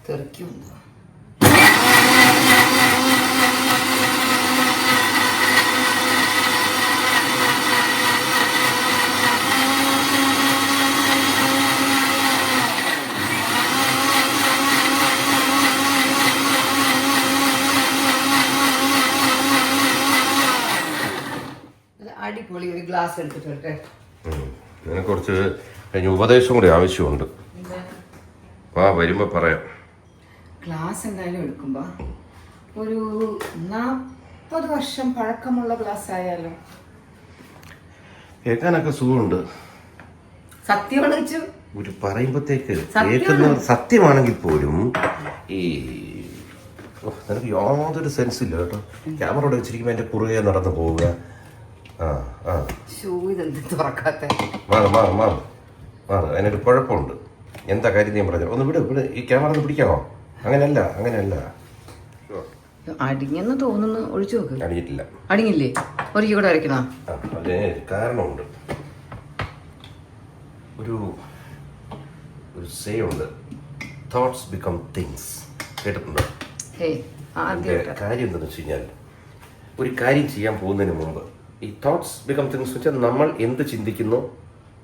തെറിക്കുമെന്തോ. അടിപൊളി. ഒരു ഗ്ലാസ് എടുത്തിട്ട് ഇതിനെ കുറച്ച് കഴിഞ്ഞ ഉപദേശം കൂടി ആവശ്യമുണ്ട്. വരുമ്പോ പറയാം. ഗ്ലാസ് എന്തായാലും എടുക്കുമ്പോ ഒരു 40 വർഷം പഴക്കമുള്ള ഗ്ലാസ് ആയാലോ. കേൾക്കാനൊക്കെ സുഖമുണ്ട്. സത്യമാണ് വെച്ചു ഒരു പറയുമ്പോഴത്തേക്ക് കേൾക്കുന്നവർ സത്യമാണെങ്കിൽ പോലും ഈ നിനക്ക് യാതൊരു സെൻസില്ല കേട്ടോ. ക്യാമറ ഇവിടെ വെച്ചിരിക്കുമ്പോൾ എൻ്റെ കുറുകെ നടന്നു പോവുക. അതിനൊരു കുഴപ്പമുണ്ട്. എന്താ കാര്യം ഞാൻ പറഞ്ഞു? ഒന്ന് വിട്. ഈ ക്യാമറ ഒന്ന് പിടിക്കാമോ? അങ്ങനെയല്ല. അടിഞ്ഞെന്ന് തോന്നുന്നു. ഒഴിച്ചു നോക്ക്. അടിഞ്ഞിട്ടില്ല. അടിഞ്ഞില്ലേ? ഒരിക്കൽ കൂടെ അരയ്ക്കണോ? അതിന് കാരണമുണ്ട്. ഒരു സേ ഉണ്ട്, തോട്ട്സ് ബിക്കം തിങ്സ്. കേട്ടിട്ടുണ്ടോ? കാര്യം എന്താണെന്ന് വെച്ച് കഴിഞ്ഞാൽ, ഒരു കാര്യം ചെയ്യാൻ പോകുന്നതിന് മുമ്പ് ഈ തോട്ട്സ് ബിക്കം തിങ്സ് വെച്ചാൽ നമ്മൾ എന്ത് ചിന്തിക്കുന്നു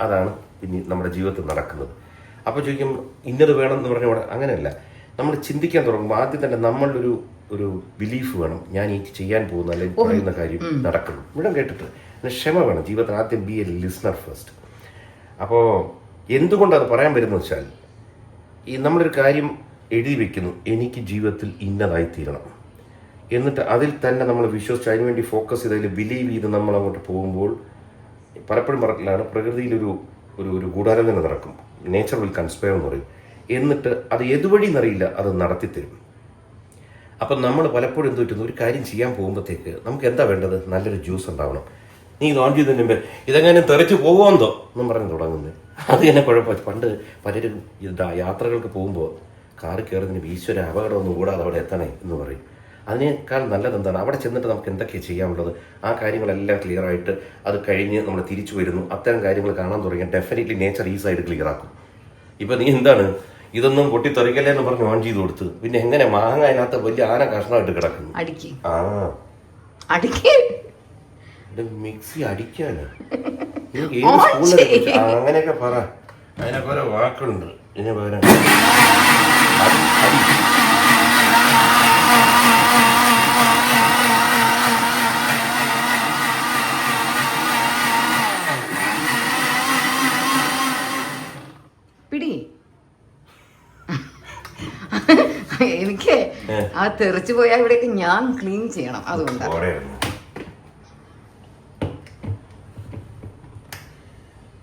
അതാണ് പിന്നെ നമ്മുടെ ജീവിതത്തിൽ നടക്കുന്നത്. അപ്പോൾ ചോദിക്കും ഇന്നത് വേണം എന്ന് പറഞ്ഞ പോലെ അങ്ങനെയല്ല. നമ്മൾ ചിന്തിക്കാൻ തുടങ്ങുമ്പോൾ ആദ്യം തന്നെ നമ്മളുടെ ഒരു ബിലീഫ് വേണം. ഞാൻ ഈ ചെയ്യാൻ പോകുന്ന അല്ലെങ്കിൽ പറയുന്ന കാര്യം നടക്കുന്നു. ഇവിടെ കേട്ടിട്ട് ക്ഷമ വേണം ജീവിതത്തിൽ. ആദ്യം ബി എ ലിസണർ ഫസ്റ്റ്. അപ്പോൾ എന്തുകൊണ്ടത് പറയാൻ വരുന്നത് വെച്ചാൽ, ഈ നമ്മളൊരു കാര്യം എഴുതി വെക്കുന്നു, എനിക്ക് ജീവിതത്തിൽ ഇന്നതായി തീരണം എന്നിട്ട് അതിൽ തന്നെ നമ്മൾ വിശ്വസിച്ച് അതിനുവേണ്ടി ഫോക്കസ് ചെയ്ത് അതിൽ ബിലീവ് ചെയ്ത് നമ്മൾ അങ്ങോട്ട് പോകുമ്പോൾ പലപ്പോഴും പറഞ്ഞില്ലാണ് പ്രകൃതിയിലൊരു ഒരു ഗൂഢാലോചന തന്നെ നടക്കും. നേച്ചർ വിൽ കൺസ്പയർ എന്ന് പറയും. എന്നിട്ട് അത് ഏതുവഴി എന്നറിയില്ല, അത് നടത്തിത്തരും. അപ്പം നമ്മൾ പലപ്പോഴും എന്ത് പറ്റുന്നു, ഒരു കാര്യം ചെയ്യാൻ പോകുമ്പോഴത്തേക്ക് നമുക്ക് എന്താ വേണ്ടത്? നല്ലൊരു ജ്യൂസ് ഉണ്ടാവണം. നീ ഇത് ഓൺ ചെയ്തതിന് മുമ്പേ ഇതെങ്ങനെ തെറിച്ച് പോകുമെന്തോ എന്നും പറഞ്ഞ് തുടങ്ങുന്നത്. അത് തന്നെ കുഴപ്പമില്ല. പണ്ട് പലരും യാത്രകൾക്ക് പോകുമ്പോൾ കാറിൽ കയറുന്നതിന് ഈശ്വര അപകടമൊന്നും കൂടാതെ അവിടെ എത്തണേ എന്ന് പറയും. അതിനേക്കാൾ നല്ലത് എന്താണ്, അവിടെ ചെന്നിട്ട് നമുക്ക് എന്തൊക്കെയാണ് ചെയ്യാനുള്ളത് ആ കാര്യങ്ങളെല്ലാം ക്ലിയർ ആയിട്ട് അത് കഴിഞ്ഞ് നമ്മൾ തിരിച്ചു വരുന്നു. അത്തരം കാര്യങ്ങൾ കാണാൻ തുടങ്ങിയാൽ ഡെഫിനറ്റ്ലി നേച്ചർ ഈ സൈഡ് ക്ലിയർ ആക്കും. ഇപ്പം നീ എന്താണ് ഇതൊന്നും പൊട്ടിത്തെറിക്കല്ലേ എന്ന് പറഞ്ഞ് ഓൺ ചെയ്ത് കൊടുത്ത് പിന്നെ എങ്ങനെ മാങ്ങ അതിനകത്ത് വലിയ ആന കഷ്ണമായിട്ട് കിടക്കുന്നു. മിക്സി അടിക്കാനോ? അങ്ങനെയൊക്കെ പറ. അതിനൊക്കെ ഓരോ വാക്കുണ്ട്. ഇതിന് പകരം പിടി. എനിക്ക് ആ തെറിച്ചു പോയാൽ ഇവിടെയൊക്കെ ഞാൻ ക്ലീൻ ചെയ്യണം. അതുകൊണ്ടാണ്.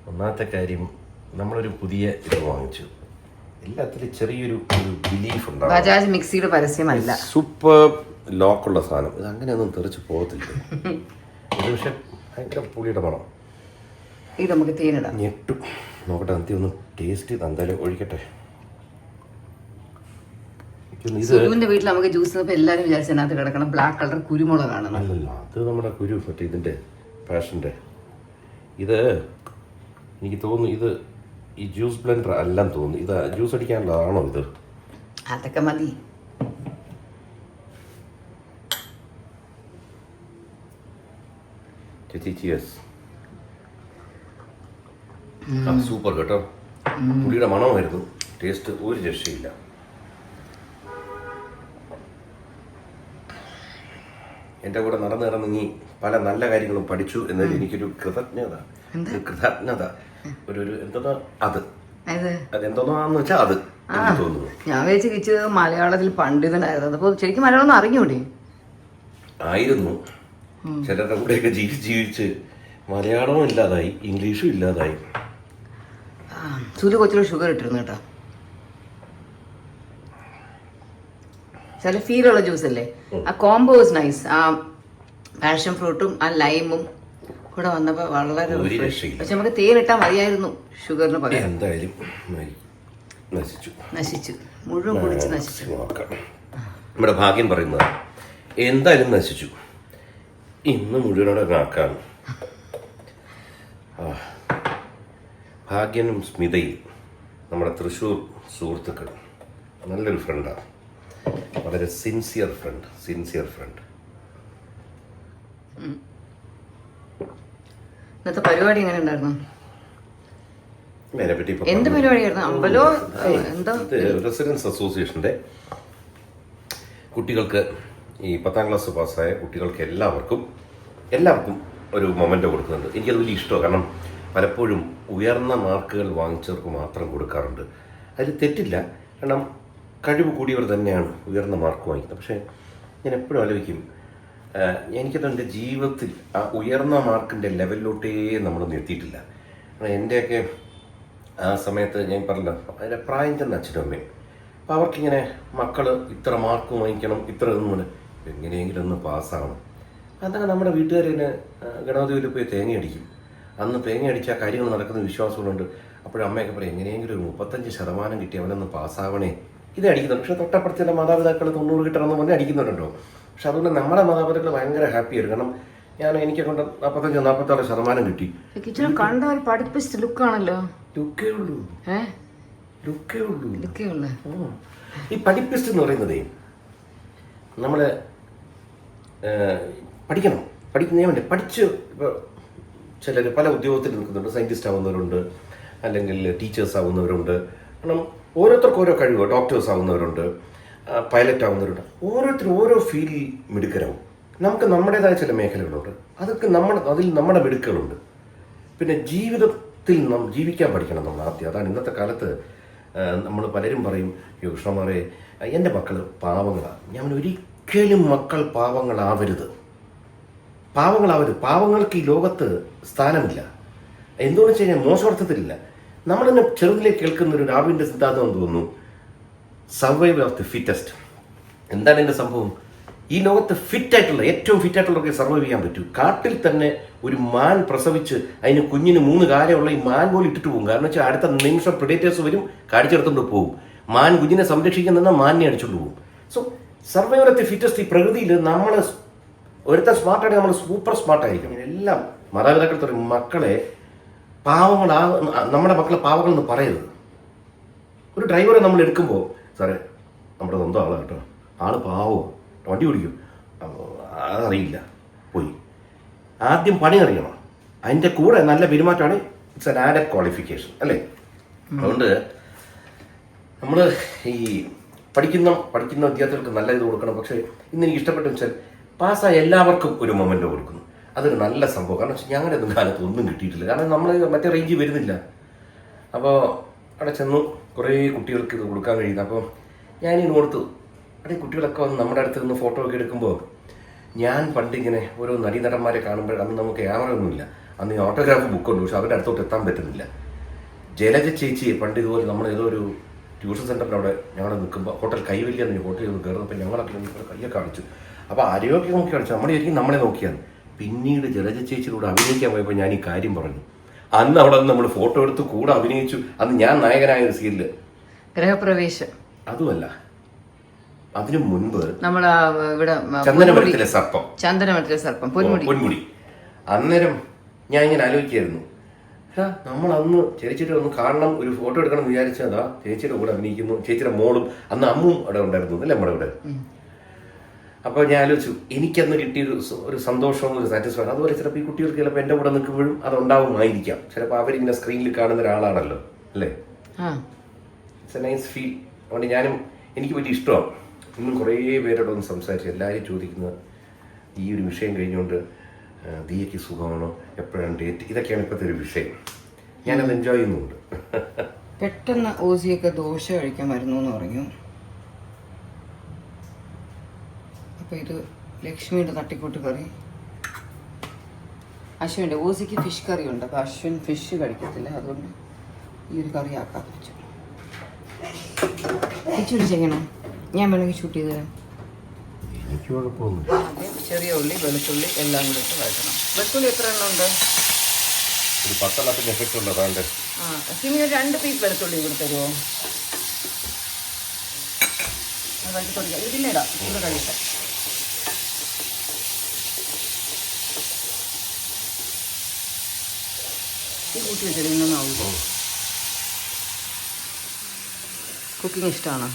ഒന്നാമത്തെ കാര്യം, നമ്മളൊരു പുതിയ ഇത് വാങ്ങിച്ചു. എല്ലാത്തിലും ചെറിയൊരു ബിലീഫ് ഉണ്ടാവും. ബജാജ് മിക്സിയുടെ പരസ്യമല്ല. സൂപ്പർ ലോക്കുള്ള സാധനം. ഇത് അങ്ങനെയൊന്നും തെറിച്ച് പോകത്തില്ല. ഇത് പക്ഷെ ഭയങ്കര പുളിയുടെ മണം. ഇത് നമുക്ക് തേനിടാം. ഞെട്ടും. നോക്കട്ടെ, അന്ത്യം ഒന്ന് ടേസ്റ്റ് ചെയ്ത് എന്തായാലും ഒഴിക്കട്ടെ. സുഖുവിന്റെ വീട്ടിൽ നമുക്ക് ജ്യൂസ് തന്നപ്പോൾ എല്ലാവരും വിചാരിച്ചതിനകത്ത് കിടക്കണം ബ്ലാക്ക് കളർ കുരുമുളകാണ്. അല്ലല്ല, അത് നമ്മുടെ കുരു മറ്റേ ഇതിൻ്റെ പാഷൻ്റെ. ഇത് എനിക്ക് തോന്നുന്നു ഇത് ഈ ജ്യൂസ് ബ്ലെൻഡർ അല്ലെന്ന് തോന്നുന്നു. ഇത് ജ്യൂസ് അടിക്കാനുള്ളതാണോ ഇത്? അതൊക്കെ മതി. സൂപ്പർ കേട്ടോ. പുളിയുടെ മണമായിരുന്നു. ടേസ്റ്റ് ഒരു രക്ഷയില്ല. എൻ്റെ കൂടെ നടന്ന് നീ പല നല്ല കാര്യങ്ങളും പഠിച്ചു എന്നതിൽ എനിക്കൊരു കൃതജ്ഞത ഒരു എന്തോന്നോ അതെന്തോന്നാന്ന് വെച്ചാൽ അത് എനിക്ക് തോന്നുന്നു. ഞാൻ വിചാരിച്ചു മലയാളത്തിൽ പണ്ഡിതനായിരുന്നു. അപ്പോൾ ശരിക്കും മലയാളം ഒന്ന് അറിഞ്ഞൂടെ? ആയിരുന്നു. ചിലരുടെ കൂടെയൊക്കെ ജീവിച്ച് മലയാളവും ഇല്ലാതായി, ഇംഗ്ലീഷും ഇല്ലാതായി. സുലു കൊച്ചിൽ ഷുഗർ ഇട്ടിരുന്നു കേട്ടോ. ചില ഫീലുള്ള ജ്യൂസ് അല്ലേ, ആ കോംബോ വാസ് നൈസ്. ആ പാഷൻ ഫ്രൂട്ടും ആ ലൈമും കൂടെ വന്നപ്പോൾ വളരെ പക്ഷെ നമുക്ക് തേനിട്ടാൽ മതിയായിരുന്നു ഷുഗറിന് പകരം. എന്തായാലും നശിച്ചു, മുഴുവൻ കുടിച്ച് നശിച്ചു. നമ്മുടെ ഭാഗ്യം പറയുന്നത് എന്തായാലും നശിച്ചു. ഇന്ന് മുഴുവനോടെ നാക്കാണ്. ഭാഗ്യനും സ്മിതയും നമ്മുടെ തൃശ്ശൂർ സുഹൃത്തുക്കൾ, നല്ലൊരു ഫ്രണ്ടാണ്. വളരെ സിൻസിയർ ഫ്രണ്ട്. ഇന്നത്തെ പരിപാടി എങ്ങനെ ഉണ്ടായിരുന്നു? അതിനെപ്പറ്റി എന്ത് പരിപാടിയായിരുന്നു? അമ്പലോ എന്തോ? റെസിഡൻസ് അസോസിയേഷന്റെ കുട്ടികൾക്ക്, ഈ 10ാം ക്ലാസ് പാസ്സായ കുട്ടികൾക്ക് എല്ലാവർക്കും ഒരു മൊമെൻ്റ് കൊടുക്കുന്നുണ്ട്. എനിക്കത് വലിയ ഇഷ്ടമാണ്. കാരണം പലപ്പോഴും ഉയർന്ന മാർക്കുകൾ വാങ്ങിച്ചവർക്ക് മാത്രം കൊടുക്കാറുണ്ട്. അതിൽ തെറ്റില്ല, കാരണം കഴിവ് കൂടിയവർ തന്നെയാണ് ഉയർന്ന മാർക്ക് വാങ്ങിക്കുന്നത്. പക്ഷേ ഞാൻ എപ്പോഴും ആലോചിക്കും, എനിക്കത് എൻ്റെ ജീവിതത്തിൽ ആ ഉയർന്ന മാർക്കിൻ്റെ ലെവലിലോട്ടേ നമ്മളൊന്നും എത്തിയിട്ടില്ല. എൻ്റെയൊക്കെ ആ സമയത്ത് ഞാൻ പറഞ്ഞല്ലോ, അതിൻ്റെ പ്രായം ചെന്ന അച്ഛനും അമ്മയും. അപ്പോൾ അവർക്കിങ്ങനെ മക്കൾ ഇത്ര മാർക്ക് വാങ്ങിക്കണം, ഇത്ര ഒന്നും എങ്ങനെയെങ്കിലും ഒന്ന് പാസ്സാവണം. അതൊക്കെ നമ്മുടെ വീട്ടുകാർ തന്നെ ഗണപതിയിൽ പോയി തേങ്ങ അടിക്കും. അന്ന് തേങ്ങ അടിച്ചാൽ കാര്യങ്ങൾ നടക്കുന്ന വിശ്വാസങ്ങളുണ്ട്. അപ്പോഴും അമ്മയൊക്കെ പറയും, എങ്ങനെയെങ്കിലും ഒരു 35% കിട്ടി അവനൊന്ന് പാസ്സാവണേ. ഇത് അടിക്കുന്നുണ്ട്. പക്ഷേ തൊട്ടപ്പുറത്തെ മാതാപിതാക്കൾ 90 കിട്ടണമെന്ന് പറഞ്ഞ് അടിക്കുന്നുണ്ടോ. പക്ഷെ അതുകൊണ്ട് നമ്മുടെ മാതാപിതാക്കൾ ഭയങ്കര ഹാപ്പിയായിരുന്നു. കാരണം എനിക്ക് കൊണ്ട് 45-46% കിട്ടി. കണ്ട ഒരു പഠിപ്പിച്ച ലുക്കാണല്ലോ. ലുക്കേ ഉള്ളൂ. ഈ പഠിപ്പിസ്റ്റ് എന്ന് പറയുന്നതേ നമ്മൾ പഠിച്ച് ഇപ്പോൾ ചിലർ പല ഉദ്യോഗത്തിൽ നിൽക്കുന്നുണ്ട്. സയൻറ്റിസ്റ്റ് ആവുന്നവരുണ്ട്, അല്ലെങ്കിൽ ടീച്ചേഴ്സ് ആവുന്നവരുണ്ട്. കാരണം ഓരോരുത്തർക്കും ഓരോ കഴിവ്. ഡോക്ടേഴ്സ് ആവുന്നവരുണ്ട്, പൈലറ്റ് ആവുന്നവരുണ്ട്. ഓരോരുത്തരും ഓരോ ഫീൽഡിൽ മിടുക്കരാവും. നമുക്ക് നമ്മുടേതായ ചില മേഖലകളുണ്ട്, അതിൽ നമ്മുടെ മിടുക്കുകളുണ്ട്. പിന്നെ ജീവിതത്തിൽ ജീവിക്കാൻ പഠിക്കണം നമ്മൾ ആദ്യം. അതാണ് ഇന്നത്തെ കാലത്ത് നമ്മൾ പലരും പറയും, കൃഷ്ണമാരെ എൻ്റെ മക്കൾ പാവങ്ങളാണ്. ഞാൻ ഒരിക്കലും മക്കൾ പാവങ്ങളാവരുത്. പാവങ്ങൾക്ക് ഈ ലോകത്ത് സ്ഥാനമില്ല. എന്തുകൊണ്ടെന്ന് വെച്ച് കഴിഞ്ഞാൽ മോശമർത്ഥത്തിലില്ല. നമ്മൾ തന്നെ ചെറുതിലേക്ക് കേൾക്കുന്ന ഒരു ഡാർവിൻ്റെ സിദ്ധാന്തം എന്ന് തോന്നുന്നു, സർവൈവൽ ഓഫ് ദി ഫിറ്റസ്റ്റ്. എന്താണ് എൻ്റെ സംഭവം? ഈ ലോകത്ത് ഏറ്റവും ഫിറ്റായിട്ടുള്ളവർക്ക് സർവൈവ് ചെയ്യാൻ പറ്റൂ. കാട്ടിൽ തന്നെ ഒരു മാൻ പ്രസവിച്ച് അതിന് കുഞ്ഞിന് 3 കാലമുള്ള ഈ മാൻ പോലും ഇട്ടിട്ട് പോകും. കാരണം വെച്ചാൽ അടുത്ത നിമിഷം പ്രെഡേറ്റേഴ്സ് വരും, കടിച്ചെടുത്തുകൊണ്ട് പോകും. മാൻ കുഞ്ഞിനെ സംരക്ഷിക്കാൻ നിന്നാൽ മാനിനെ അടിച്ചുകൊണ്ട് പോകും. So survival of the fittest. ഈ പ്രകൃതിയിൽ നമ്മൾ ഒരുത്തൻ സ്മാർട്ടാണെങ്കിൽ നമ്മൾ സൂപ്പർ സ്മാർട്ടായിരിക്കും. എല്ലാം മാതാപിതാക്കൾ പറയും, മക്കളെ നമ്മുടെ മക്കളെ പാവങ്ങളെന്ന് പറയരുത്. ഒരു ഡ്രൈവറെ നമ്മൾ എടുക്കുമ്പോൾ, സാറേ നമ്മുടെ സ്വന്തം ആളാണ് കേട്ടോ, ആള് പാവോ, വണ്ടി ഓടിക്കും, അതറിയില്ല, പോയി. ആദ്യം പണി അറിയണം. അതിൻ്റെ കൂടെ നല്ല പെരുമാറ്റമാണ്. ഇറ്റ്സ് ആൻ ആഡഡ് ക്വാളിഫിക്കേഷൻ അല്ലേ? അതുകൊണ്ട് നമ്മൾ ഈ പഠിക്കുന്ന വിദ്യാർത്ഥികൾക്ക് നല്ല ഇത് കൊടുക്കണം. പക്ഷേ ഇന്ന് എനിക്ക് ഇഷ്ടപ്പെട്ടെന്ന് വെച്ചാൽ പാസ്സായ എല്ലാവർക്കും ഒരു മൊമെൻ്റ് കൊടുക്കുന്നു. അതൊരു നല്ല സംഭവം. കാരണം വെച്ചാൽ ഞങ്ങളുടെ ഒന്നും കാലത്ത് ഒന്നും കിട്ടിയിട്ടില്ല. കാരണം നമ്മൾ മറ്റേ റേഞ്ചിൽ വരുന്നില്ല. അപ്പോൾ അവിടെ ചെന്നു കുറേ കുട്ടികൾക്ക് ഇത് കൊടുക്കാൻ കഴിയുന്നത്. അപ്പോൾ ഞാനിത് കൊടുത്തു. അവിടെ കുട്ടികളൊക്കെ വന്ന് നമ്മുടെ അടുത്ത് നിന്ന് ഫോട്ടോ ഒക്കെ എടുക്കുമ്പോൾ ഞാൻ പണ്ടിങ്ങനെ ഓരോ നടീനടന്മാരെ കാണുമ്പോൾ, അന്ന് നമുക്ക് ക്യാമറ ഒന്നുമില്ല, അന്ന് ഈ ഓട്ടോഗ്രാഫ് ബുക്കുണ്ട്, പക്ഷെ അവരുടെ അടുത്തോട്ട് എത്താൻ പറ്റുന്നില്ല. ജലജ ചേച്ചിയെ പണ്ട് ഇതുപോലെ നമ്മൾ ഏതോ ഒരു ട്യൂഷൻ സെൻ്ററിൻ്റെ അവിടെ ഞങ്ങൾ നിൽക്കുമ്പോൾ ഹോട്ടൽ കൈവല്യ ഹോട്ടലിൽ നിന്ന് കയറുന്നപ്പോൾ ഞങ്ങളൊക്കെ കയ്യൊക്കെ കാണിച്ചു. അപ്പോൾ ആരെയൊക്കെ നോക്കി കാണിച്ചു, നമ്മളെ ശരിക്കും നമ്മളെ നോക്കിയാണ്. പിന്നീട് ജലജ ചേച്ചിയിലൂടെ അഭിനയിക്കാൻ പോയപ്പോൾ ഞാൻ ഈ കാര്യം പറഞ്ഞു. അന്ന് അവിടെ നിന്ന് നമ്മൾ ഫോട്ടോ എടുത്ത് കൂടെ അഭിനയിച്ചു. അന്ന് ഞാൻ നായകനായ ഒരു സീരിയല് ഗൃഹപ്രവേശം. അതുമല്ല, അതിനു മുൻപ് നമ്മളെ ഇവിടെ ചന്ദനമരത്തിലെ സർപ്പം, ചന്ദനമരത്തിലെ സർപ്പം, പൊന്മുടി. അന്നേരം ഞാൻ ഇങ്ങനെ ആലോചിക്കായിരുന്നു, നമ്മൾ അന്ന് ചേച്ചിയുടെ ഒന്ന് കാണണം, ഒരു ഫോട്ടോ എടുക്കണം എന്ന് വിചാരിച്ചതാ. ചേച്ചിയുടെ കൂടെ അഭിനയിക്കുന്നു, ചേച്ചിയുടെ മോളും അന്ന് അമ്മും അവിടെ ഉണ്ടായിരുന്നു അല്ലേ നമ്മുടെ ഇവിടെ. അപ്പോൾ ഞാൻ ആലോചിച്ചു, എനിക്കന്ന് കിട്ടിയൊരു സന്തോഷവും ഒരു സാറ്റിസ്ഫാക്ഷൻ. അതുപോലെ ചിലപ്പോൾ ഈ കുട്ടികൾക്ക് ചിലപ്പോൾ എൻ്റെ കൂടെ നിൽക്കുമ്പോഴും അതുണ്ടാവുമായിരിക്കാം. ചിലപ്പോൾ അവരിങ്ങനെ സ്ക്രീനിൽ കാണുന്ന ഒരാളാണല്ലോ അല്ലേ. It's A nice feel. അതുകൊണ്ട് എനിക്ക് വലിയ ഇഷ്ടമാണ്. ഇന്നും കുറേ പേരോട് ഒന്ന് സംസാരിച്ചു. എല്ലാവരും ചോദിക്കുന്നത് ഈ ഒരു വിഷയം കഴിഞ്ഞുകൊണ്ട് ദിയയ്ക്ക് സുഖമാണോ, എപ്പോഴാണ് ഡേറ്റ്, ഇതൊക്കെയാണ് ഇപ്പോഴത്തെ ഒരു വിഷയം. ഞാനത് എൻജോയ് ചെയ്യുന്നുണ്ട്. പെട്ടെന്ന് ഓസിയൊക്കെ ദോശ കഴിക്കാൻ വരുന്നു എന്ന് പറഞ്ഞു. അപ്പോൾ ഇത് ലക്ഷ്മിയുടെ തട്ടിക്കൂട്ട് കറി. അശ്വിൻ്റെ ഓസിക്ക് ഫിഷ് കറി ഉണ്ട്. അപ്പോൾ അശ്വിൻ ഫിഷ് കഴിക്കത്തില്ല, അതുകൊണ്ട് ഈ ഒരു കറി ആക്കാന്ന് വെച്ചു. കിച്ചടി ചെയ്യണം, ഞാൻ വേണമെങ്കിൽ ഷൂട്ട് ചെയ്ത് തരാം. എനിക്ക് കുഴപ്പമൊന്നുമില്ല. ചെറിയ ഉള്ളി വെളുത്തുള്ളി എല്ലാം കൂടി ഇട്ട് വഴറ്റണം. വെളുത്തുള്ളി എത്ര എണ്ണം ഉണ്ട്? ഒരു 10 എണ്ണത്തിന് എഫക്റ്റ് ഉണ്ട്. അതാണ്ട് സിമിന് 2 പീസ് വെളുത്തുള്ളി കൂടി തരുമോ? അത് വഴറ്റി കൊടുക്കാം. ഇത് പിന്നെ ഇടാം, ഇവിടെ കഴിക്കാം. ഈ കൂട്ടി വെച്ചാൽ ഇന്നൊന്നും ആവില്ല. കുക്കിംഗ് ഇഷ്ടമാണോ?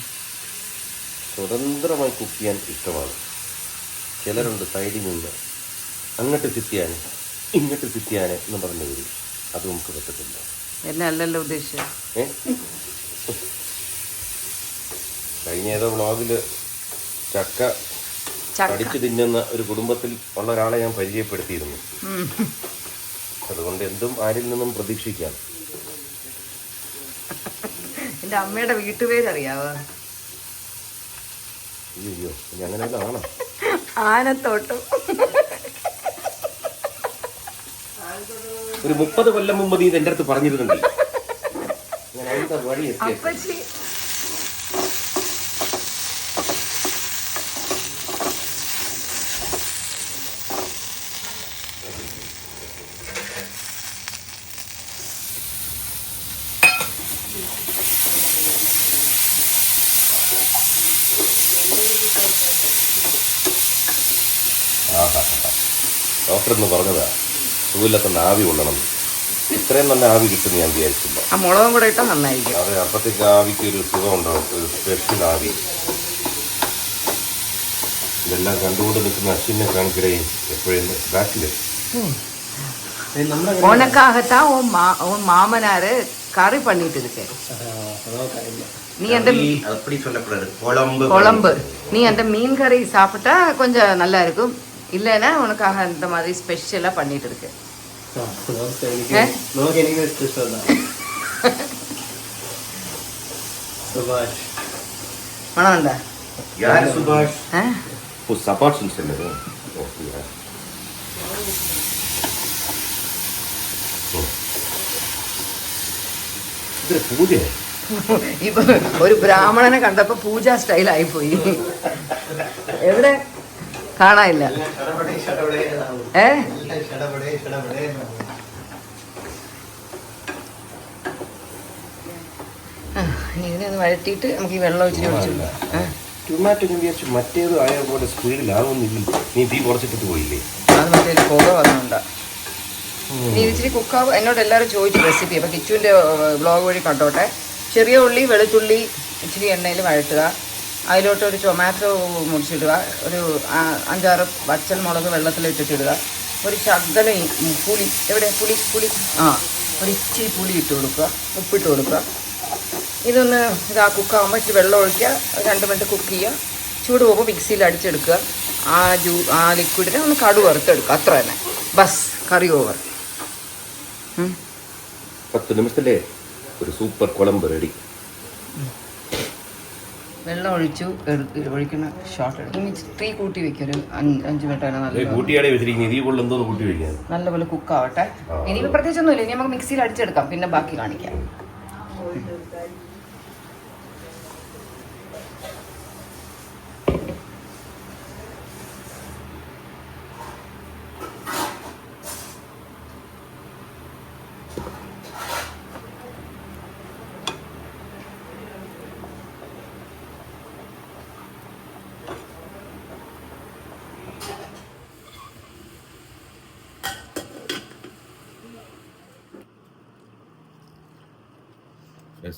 സ്വതന്ത്രമായി കുക്ക് ചെയ്യാൻ ഇഷ്ടമാണ്. ചിലരുണ്ട് സൈഡിൽ നിന്ന് അങ്ങോട്ട് സിറ്റിയാനെ ഇങ്ങോട്ട് സിറ്റിയാനെ എന്ന് പറഞ്ഞു വരും. അത് നമുക്ക് പറ്റത്തില്ല. എന്നെ അല്ലല്ലോ ഉദ്ദേശിച്ചത്. കഴിഞ്ഞ ഏതോ വ്ളോഗില് ചക്ക കടിച്ചു തിന്നുന്ന ഒരു കുടുംബത്തിൽ ഉള്ള ഒരാളെ ഞാൻ പരിചയപ്പെടുത്തിയിരുന്നു. അതുകൊണ്ട് എന്തും ആരിൽ നിന്നും പ്രതീക്ഷിക്കാം. എൻ്റെ അമ്മയുടെ വീട്ടുപേരറിയാവോ? അയ്യോ, ഇനി അങ്ങനെ ആണോ? ആനത്തോട്ടം. ഒരു 30 കൊല്ലം മുമ്പ് നീ എൻ്റെ അടുത്ത് പറഞ്ഞിരുന്നുണ്ടല്ലോ. അപ്പച്ചി ഡോക്ടർ എന്ന് പറഞ്ഞതാ സുഖമില്ലാത്ത ആവി കൊള്ളണം. ഇത്രയും നല്ല ആവി കിട്ടും ഞാൻ വിചാരിച്ചില്ല. ആ മുളകും കൂടെ ഇട്ടാൽ നന്നായിരിക്കും. അതെ, അപ്പത്തേക്ക് ആവിക്ക് ഒരു സുഖം ഉണ്ടാവും, ഒരു സ്പെഷ്യൽ ആവി. ഇതെല്ലാം കണ്ടുകൊണ്ട് നിൽക്കുന്ന അശ്വിനെ കാണിക്കടേ എപ്പോഴും ബാക്കില്. உனக்காகத்தா உன் மாமனாரு கறி பண்ணிட்டு இருக்கு. நீ அந்த அப்படி சொல்லக்கூடாது, குழம்பு குழம்பு நீ அந்த மீன் கறி சாப்பிட்டா கொஞ்சம் நல்லா இருக்கும். இல்லைன்னா உனக்காக இந்த மாதிரி ஸ்பெஷலா பண்ணிட்டு இருக்கு. மனோண்டா யார் சுபாஷ்? ஓ, சபாஷ் சொன்னது. ഇത് പൂജ. ഇപ്പൊ ഒരു ബ്രാഹ്മണനെ കണ്ടപ്പോ പൂജ സ്റ്റൈലായി പോയി. എവിടെ കാണാനില്ല. ഇതിനെ ഒന്ന് വഴറ്റിയിട്ട് നമുക്ക് ഈ വെള്ളം ഒഴിച്ചിട്ട് ഒഴിച്ചില്ല. ടൊമാറ്റോ വിചാരിച്ചു മറ്റേത് ആയ പോലെ സ്പീഡിലാവുന്നില്ല. നീ തീ കുറച്ചിട്ട് പോയില്ലേ? അത് മറ്റേ പുക വന്നുകൊണ്ടാ. നീ ഇച്ചിരി കുക്കാവ്. എന്നോട് എല്ലാവരും ചോദിച്ചു റെസിപ്പി. അപ്പോൾ കിച്ചുവിൻ്റെ വ്ളോഗ് വഴി കണ്ടോട്ടെ. ചെറിയ ഉള്ളി വെളുത്തുള്ളി ഇച്ചിരി എണ്ണയിൽ വഴറ്റുക. അതിലോട്ട് ഒരു ടൊമാറ്റോ മുറിച്ചിടുക. ഒരു 5-6 വറ്റൽ മുളക് വെള്ളത്തിലിട്ടിട്ടിടുക. ഒരു ശകലം പുളി, എവിടെ പുളി ഒരു ഇച്ചിരി പുളി ഇട്ട് കൊടുക്കുക, ഉപ്പിട്ട് കൊടുക്കുക. ഇതൊന്ന് കുക്കാകുമ്പോൾ ഇച്ചിരി വെള്ളം ഒഴിക്കുക. 2 മിനിറ്റ് കുക്ക് ചെയ്യുക. ചൂട് പോകുമ്പോൾ മിക്സിയിൽ അടിച്ചെടുക്കുക. ആ ലിക്വിഡിനെ ഒന്ന് കടു വറുത്തെടുക്കുക. അത്ര തന്നെ. ബസ്, കറി ഓവർ. 10 നിമിഷത്തിലേ ഒരു സൂപ്പർ കുളമ്പ് റെഡി. വെള്ളം ഒഴിച്ചു ഒഴിക്കുന്ന ഷോർട്ട് എടുക്കും. തീ കൂട്ടി വെക്കും. ഒരു 5 മിനിറ്റ് നല്ലപോലെ കുക്കാവട്ടെ. ഇനിയിപ്പോൾ പ്രത്യേകിച്ചൊന്നുമില്ല. ഇനി നമുക്ക് മിക്സിയിൽ അടിച്ചെടുക്കാം, പിന്നെ ബാക്കി കാണിക്കാം.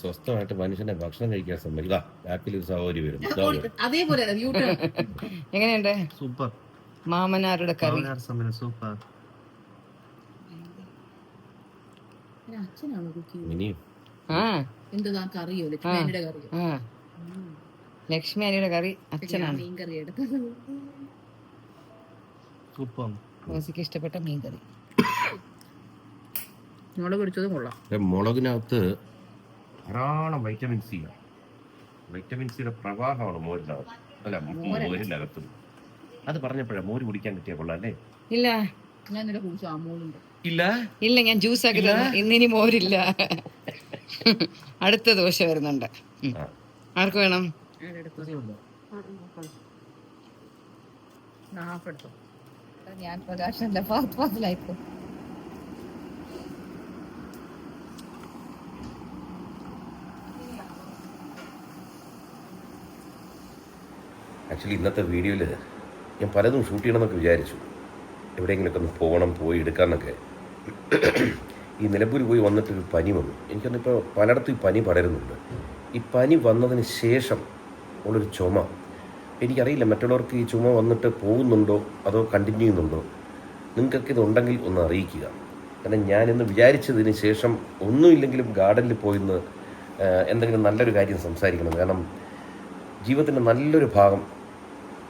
സ്വസ്ഥമായിട്ട് മനുഷ്യനെ ഭക്ഷണം കഴിക്കാൻ സമ്മതിക്കുക. ബാക്കിൽ ഒരു സഹോദരി വരും. ഇതാ വരും. അതേപോലെ എങ്ങനെയുണ്ട് സൂപ്പർ മാമനാരുടെ കറി? സൂപ്പർ. അച്ഛനാണോ കുക്ക് ഇനിയും ആ എന്താ കറിയോ ലക്ഷ്മണന്റെ കറിയോ? ആ ലക്ഷ്മി അനിയുടെ കറി അച്ഛനാണ്. മീൻ കറി എടുത്തത് സൂപ്പർ. റോസിക്ക് ഇഷ്ടപ്പെട്ട മീൻ കറി. മുളക് പിടിച്ചത് കൊള്ളാം. മുളകിനകത്ത് ധാരാളം വൈറ്റമിൻ സി ആണ്. വൈറ്റമിൻ സിയുടെ പ്രവാഹമാണ് മോരിനകത്ത്. അല്ല, മോരിനകത്ത്. അത് പറഞ്ഞപ്പോഴാണ് മോര് കുടിക്കാൻ കിട്ടിയ കൊള്ളാം അല്ലേ? ഇല്ല ഞാൻ ഇന്നലെ കുടിച്ചു അമൂലുണ്ട്. ഇല്ല ഇല്ല, ഞാൻ ജ്യൂസ് ആക്കി തന്നു. ഇന്നിനി മോരില്ല. അടുത്ത ദോശ വരുന്നുണ്ട്. ആർക്ക് വേണം? ഞാൻ പ്രകാശന്റെ പാത്രത്തിലായിപ്പോ. ആക്ച്വലി ഇന്നത്തെ വീഡിയോയിൽ ഞാൻ പലതും ഷൂട്ട് ചെയ്യണമെന്നൊക്കെ വിചാരിച്ചു. എവിടെയെങ്കിലുമൊക്കെ ഒന്ന് പോകണം, പോയി എടുക്കാമെന്നൊക്കെ. ഈ നിലമ്പൂർ പോയി വന്നിട്ട് ഒരു പനി വന്നു. എനിക്കൊന്നിപ്പോൾ പലയിടത്തും ഈ പനി പടരുന്നുണ്ട്. ഈ പനി വന്നതിന് ശേഷം ഉള്ളൊരു ചുമ. എനിക്കറിയില്ല മറ്റുള്ളവർക്ക് ഈ ചുമ വന്നിട്ട് പോകുന്നുണ്ടോ അതോ കണ്ടിന്യൂ ചെയ്യുന്നുണ്ടോ. നിങ്ങൾക്കൊക്കെ ഇതുണ്ടെങ്കിൽ ഒന്ന് അറിയിക്കുക. കാരണം ഞാനിന്ന് വിചാരിച്ചതിന് ശേഷം ഒന്നുമില്ലെങ്കിലും ഗാർഡനിൽ പോയിന്ന് എന്തെങ്കിലും നല്ലൊരു കാര്യം സംസാരിക്കണം. കാരണം ജീവിതത്തിൻ്റെ നല്ലൊരു ഭാഗം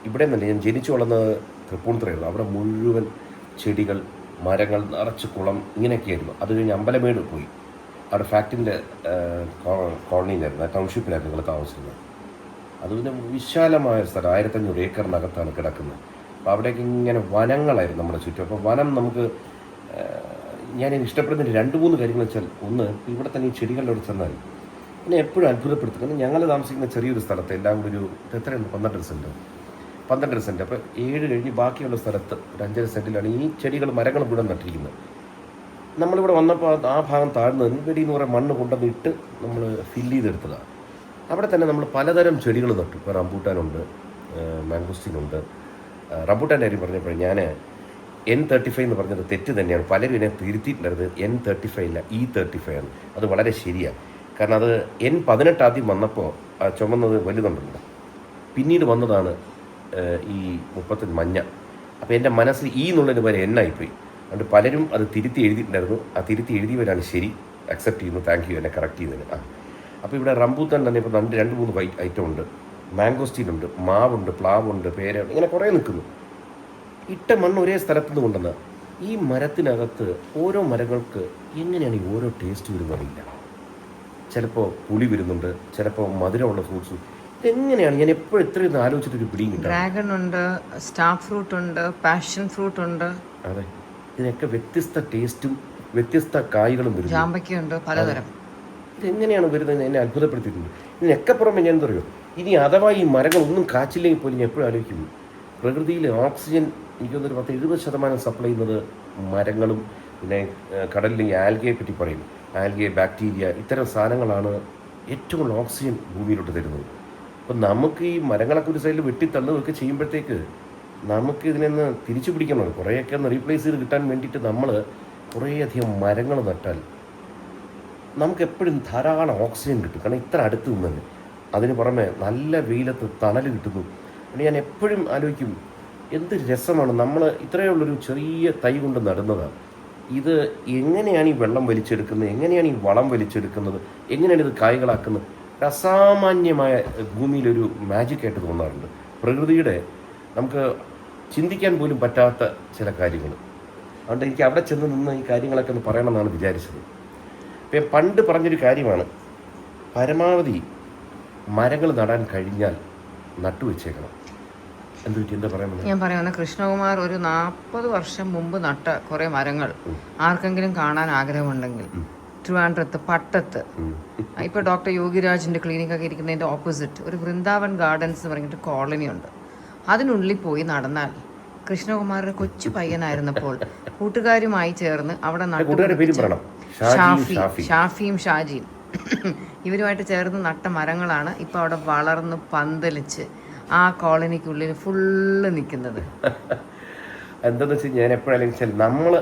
ഇവിടെ നിന്നല്ല, ഞാൻ ജനിച്ചു വളർന്നത് തൃപ്പൂണിത്തുറയായിരുന്നു. അവിടെ മുഴുവൻ ചെടികൾ, മരങ്ങൾ, നിറച്ച് കുളം, ഇങ്ങനെയൊക്കെയായിരുന്നു. അത് കഴിഞ്ഞ് അമ്പലമേട് പോയി. അവിടെ ഫാക്ടറിൻ്റെ കോളനിയിലായിരുന്നു, ടൗൺഷിപ്പിലായിരുന്നു ഞങ്ങൾ താമസിക്കുന്നത്. അത് പിന്നെ വിശാലമായ സ്ഥലം, 1500 ഏക്കറിനകത്താണ് കിടക്കുന്നത്. അപ്പോൾ അവിടേക്ക് ഇങ്ങനെ വനങ്ങളായിരുന്നു നമ്മുടെ ചുറ്റും. അപ്പോൾ വനം നമുക്ക് ഞാൻ ഇഷ്ടപ്പെടുന്നതിന് 2-3 കാര്യങ്ങൾ വെച്ചാൽ, ഒന്ന് ഇവിടെ തന്നെ ഈ ചെടികളുടെ അവിടെ ചെന്നാൽ എന്നെ എപ്പോഴും അത്ഭുതപ്പെടുത്തും. കാരണം ഞങ്ങൾ താമസിക്കുന്ന ചെറിയൊരു സ്ഥലത്ത് എല്ലാം കൂടി ഒരു എത്രയുണ്ട്, 12 സെൻറ്റ്. അപ്പോൾ 7 കഴിഞ്ഞ് ബാക്കിയുള്ള സ്ഥലത്ത് ഒരു 5.5 സെൻറ്റിലാണ് ഈ ചെടികൾ, മരങ്ങൾ മുഴുവൻ നട്ടിരിക്കുന്നത്. നമ്മളിവിടെ വന്നപ്പോൾ ആ ഭാഗം താഴ്ന്ന് വെടിയെന്ന് കുറേ മണ്ണ് കൊണ്ടുവന്നിട്ട് നമ്മൾ ഫില്ല് ചെയ്തെടുത്തതാണ്. അവിടെ തന്നെ നമ്മൾ പലതരം ചെടികൾ നട്ടു. ഇപ്പോൾ റംബൂട്ടാനുണ്ട്, മാംഗോസ്റ്റീനുണ്ട്. റംബൂട്ടാൻ്റെ കാര്യം പറഞ്ഞപ്പോൾ ഞാൻ N35 എന്ന് പറഞ്ഞത് തെറ്റ് തന്നെയാണ്. പലരും എന്നെ തിരുത്തിയിട്ടുണ്ടായിരുന്നത്. N35 അല്ല, E35 ആണ്. അത് വളരെ ശരിയാണ്. കാരണം അത് N18 ആദ്യം വന്നപ്പോൾ ചുമന്നത് വലുതുണ്ടല്ലോ, പിന്നീട് വന്നതാണ് ഈ 30 മഞ്ഞ. അപ്പോൾ എൻ്റെ മനസ്സിൽ ഈ എന്നുള്ളതിന് പോലെ ആയിപ്പോയി. അതുകൊണ്ട് പലരും അത് തിരുത്തി എഴുതിയിട്ടുണ്ടായിരുന്നു. ആ തിരുത്തി എഴുതിയവരാണ് ശരി. അക്സെപ്റ്റ് ചെയ്യുന്നു, താങ്ക് യു എന്നെ കറക്റ്റ് ചെയ്തതിന്. അപ്പോൾ ഇവിടെ റംബൂത്താൻ തന്നെ ഇപ്പോൾ 2-3 ഐറ്റം ഉണ്ട്. മാംഗോസ്റ്റീനുണ്ട്, മാവുണ്ട്, പ്ലാവുണ്ട്, പേര, ഇങ്ങനെ കുറേ നിൽക്കുന്നു. ഇട്ട മണ്ണ് ഒരേ സ്ഥലത്തു നിന്ന് കൊണ്ടുവന്ന ഈ മരത്തിനകത്ത് ഓരോ മരങ്ങൾക്ക് എങ്ങനെയാണ് ഈ ഓരോ ടേസ്റ്റ് വരുന്നറിയില്ല. ചിലപ്പോൾ പുളി വരുന്നുണ്ട്, ചിലപ്പോൾ മധുരമുള്ള ഫ്രൂട്ട്സ്. ഇതെങ്ങനെയാണ് ഞാൻ എപ്പോഴും ഇത്രയും ആലോചിച്ചിട്ടൊരു പിടിയും കിട്ടും. ഡ്രാഗൺ ഉണ്ട്, സ്റ്റാർ ഫ്രൂട്ട് ഉണ്ട്, പാഷൻ ഫ്രൂട്ട് ഉണ്ട്. അതെ, ഇതിനൊക്കെ വ്യത്യസ്ത ടേസ്റ്റും വ്യത്യസ്ത കായ്കളും വരുന്നു. ജാമ്പയ്ക്കുണ്ട്, പലതരം. ഇതെങ്ങനെയാണ് വരുന്നത് എന്നെ അത്ഭുതപ്പെടുത്തിയിട്ടുണ്ട്. ഇതിനൊക്കെ പുറമെ ഞാൻ എന്തറിയോ, ഇനി അഥവാ ഈ മരങ്ങൾ ഒന്നും കാച്ചില്ലെങ്കിൽ പോലും ഞാൻ എപ്പോഴും ആലോചിക്കുന്നു, പ്രകൃതിയിൽ ഓക്സിജൻ എനിക്കൊന്നൊരു 70% സപ്ലൈ ചെയ്യുന്നത് മരങ്ങളും പിന്നെ കടലിൽ ഈ ആൽഗയെ പറ്റി പറയും. ആൽഗെ, ബാക്ടീരിയ, ഇത്തരം സാധനങ്ങളാണ് ഏറ്റവും കൂടുതൽ ഓക്സിജൻ ഭൂമിയിലോട്ട് തരുന്നത്. അപ്പം നമുക്ക് ഈ മരങ്ങളൊക്കെ ഒരു സൈഡിൽ വെട്ടിത്തള്ളുകയൊക്കെ ചെയ്യുമ്പോഴത്തേക്ക് നമുക്ക് ഇതിനൊന്ന് തിരിച്ചു പിടിക്കണം. കുറേയൊക്കെ ഒന്ന് റീപ്ലേസ് ചെയ്ത് കിട്ടാൻ വേണ്ടിയിട്ട് നമ്മൾ കുറേയധികം മരങ്ങൾ നട്ടാൽ നമുക്ക് എപ്പോഴും ധാരാളം ഓക്സിജൻ കിട്ടും. കാരണം ഇത്ര അടുത്ത് നിന്ന് തന്നെ. അതിന് പുറമെ നല്ല വെയിലത്ത് തണൽ കിട്ടുന്നു. പിന്നെ ഞാൻ എപ്പോഴും ആലോചിക്കും, എന്ത് രസമാണ് നമ്മൾ ഇത്രയേ ഉള്ളൊരു ചെറിയ തൈ കൊണ്ട് നടുന്നതാണ്. ഇത് എങ്ങനെയാണ് ഈ വെള്ളം വലിച്ചെടുക്കുന്നത്, എങ്ങനെയാണ് ഈ വളം വലിച്ചെടുക്കുന്നത്, എങ്ങനെയാണ് ഇത് കായ്കളാക്കുന്നത്. അസാമാന്യമായ ഭൂമിയിലൊരു മാജിക്കായിട്ട് തോന്നാറുണ്ട്. പ്രകൃതിയുടെ നമുക്ക് ചിന്തിക്കാൻ പോലും പറ്റാത്ത ചില കാര്യങ്ങൾ. അതുകൊണ്ട് എനിക്ക് അവിടെ ചെന്ന് നിന്ന് ഈ കാര്യങ്ങളൊക്കെ ഒന്ന് പറയണമെന്നാണ് വിചാരിച്ചത്. ഇപ്പം പണ്ട് പറഞ്ഞൊരു കാര്യമാണ്, പരമാവധി മരങ്ങൾ നടാൻ കഴിഞ്ഞാൽ നട്ടുവെച്ചേക്കണം. എന്താ പറയുന്നത്? ഞാൻ പറയുന്നത്, കൃഷ്ണകുമാർ ഒരു 40 വർഷം മുമ്പ് നട്ട കുറേ മരങ്ങൾ ആർക്കെങ്കിലും കാണാൻ ആഗ്രഹമുണ്ടെങ്കിൽ ട്രിവാൻഡ്രത്ത് പട്ടത്ത് ഇപ്പോൾ ഡോക്ടർ യോഗിരാജിൻ്റെ ക്ലിനിക്കൊക്കെ ഇരിക്കുന്നതിൻ്റെ ഓപ്പോസിറ്റ് ഒരു വൃന്ദാവൻ ഗാർഡൻസ് എന്ന് പറഞ്ഞിട്ട് കോളനി ഉണ്ട്. അതിനുള്ളിൽ പോയി നടന്നാൽ കൃഷ്ണകുമാറിന്റെ കൊച്ചു പയ്യനായിരുന്നപ്പോൾ കൂട്ടുകാരുമായി ചേർന്ന് അവിടെ ഷാഫിയും ഷാജിയും ഇവരുമായിട്ട് ചേർന്ന് നട്ട മരങ്ങളാണ് ഇപ്പോൾ അവിടെ വളർന്ന് പന്തലിച്ച് ആ കോളനിക്കുള്ളിൽ ഫുള്ള് നിൽക്കുന്നത്. എന്താണെന്ന് വെച്ചാൽ ഞാൻ എപ്പോഴായാലും വെച്ചാൽ നമ്മൾ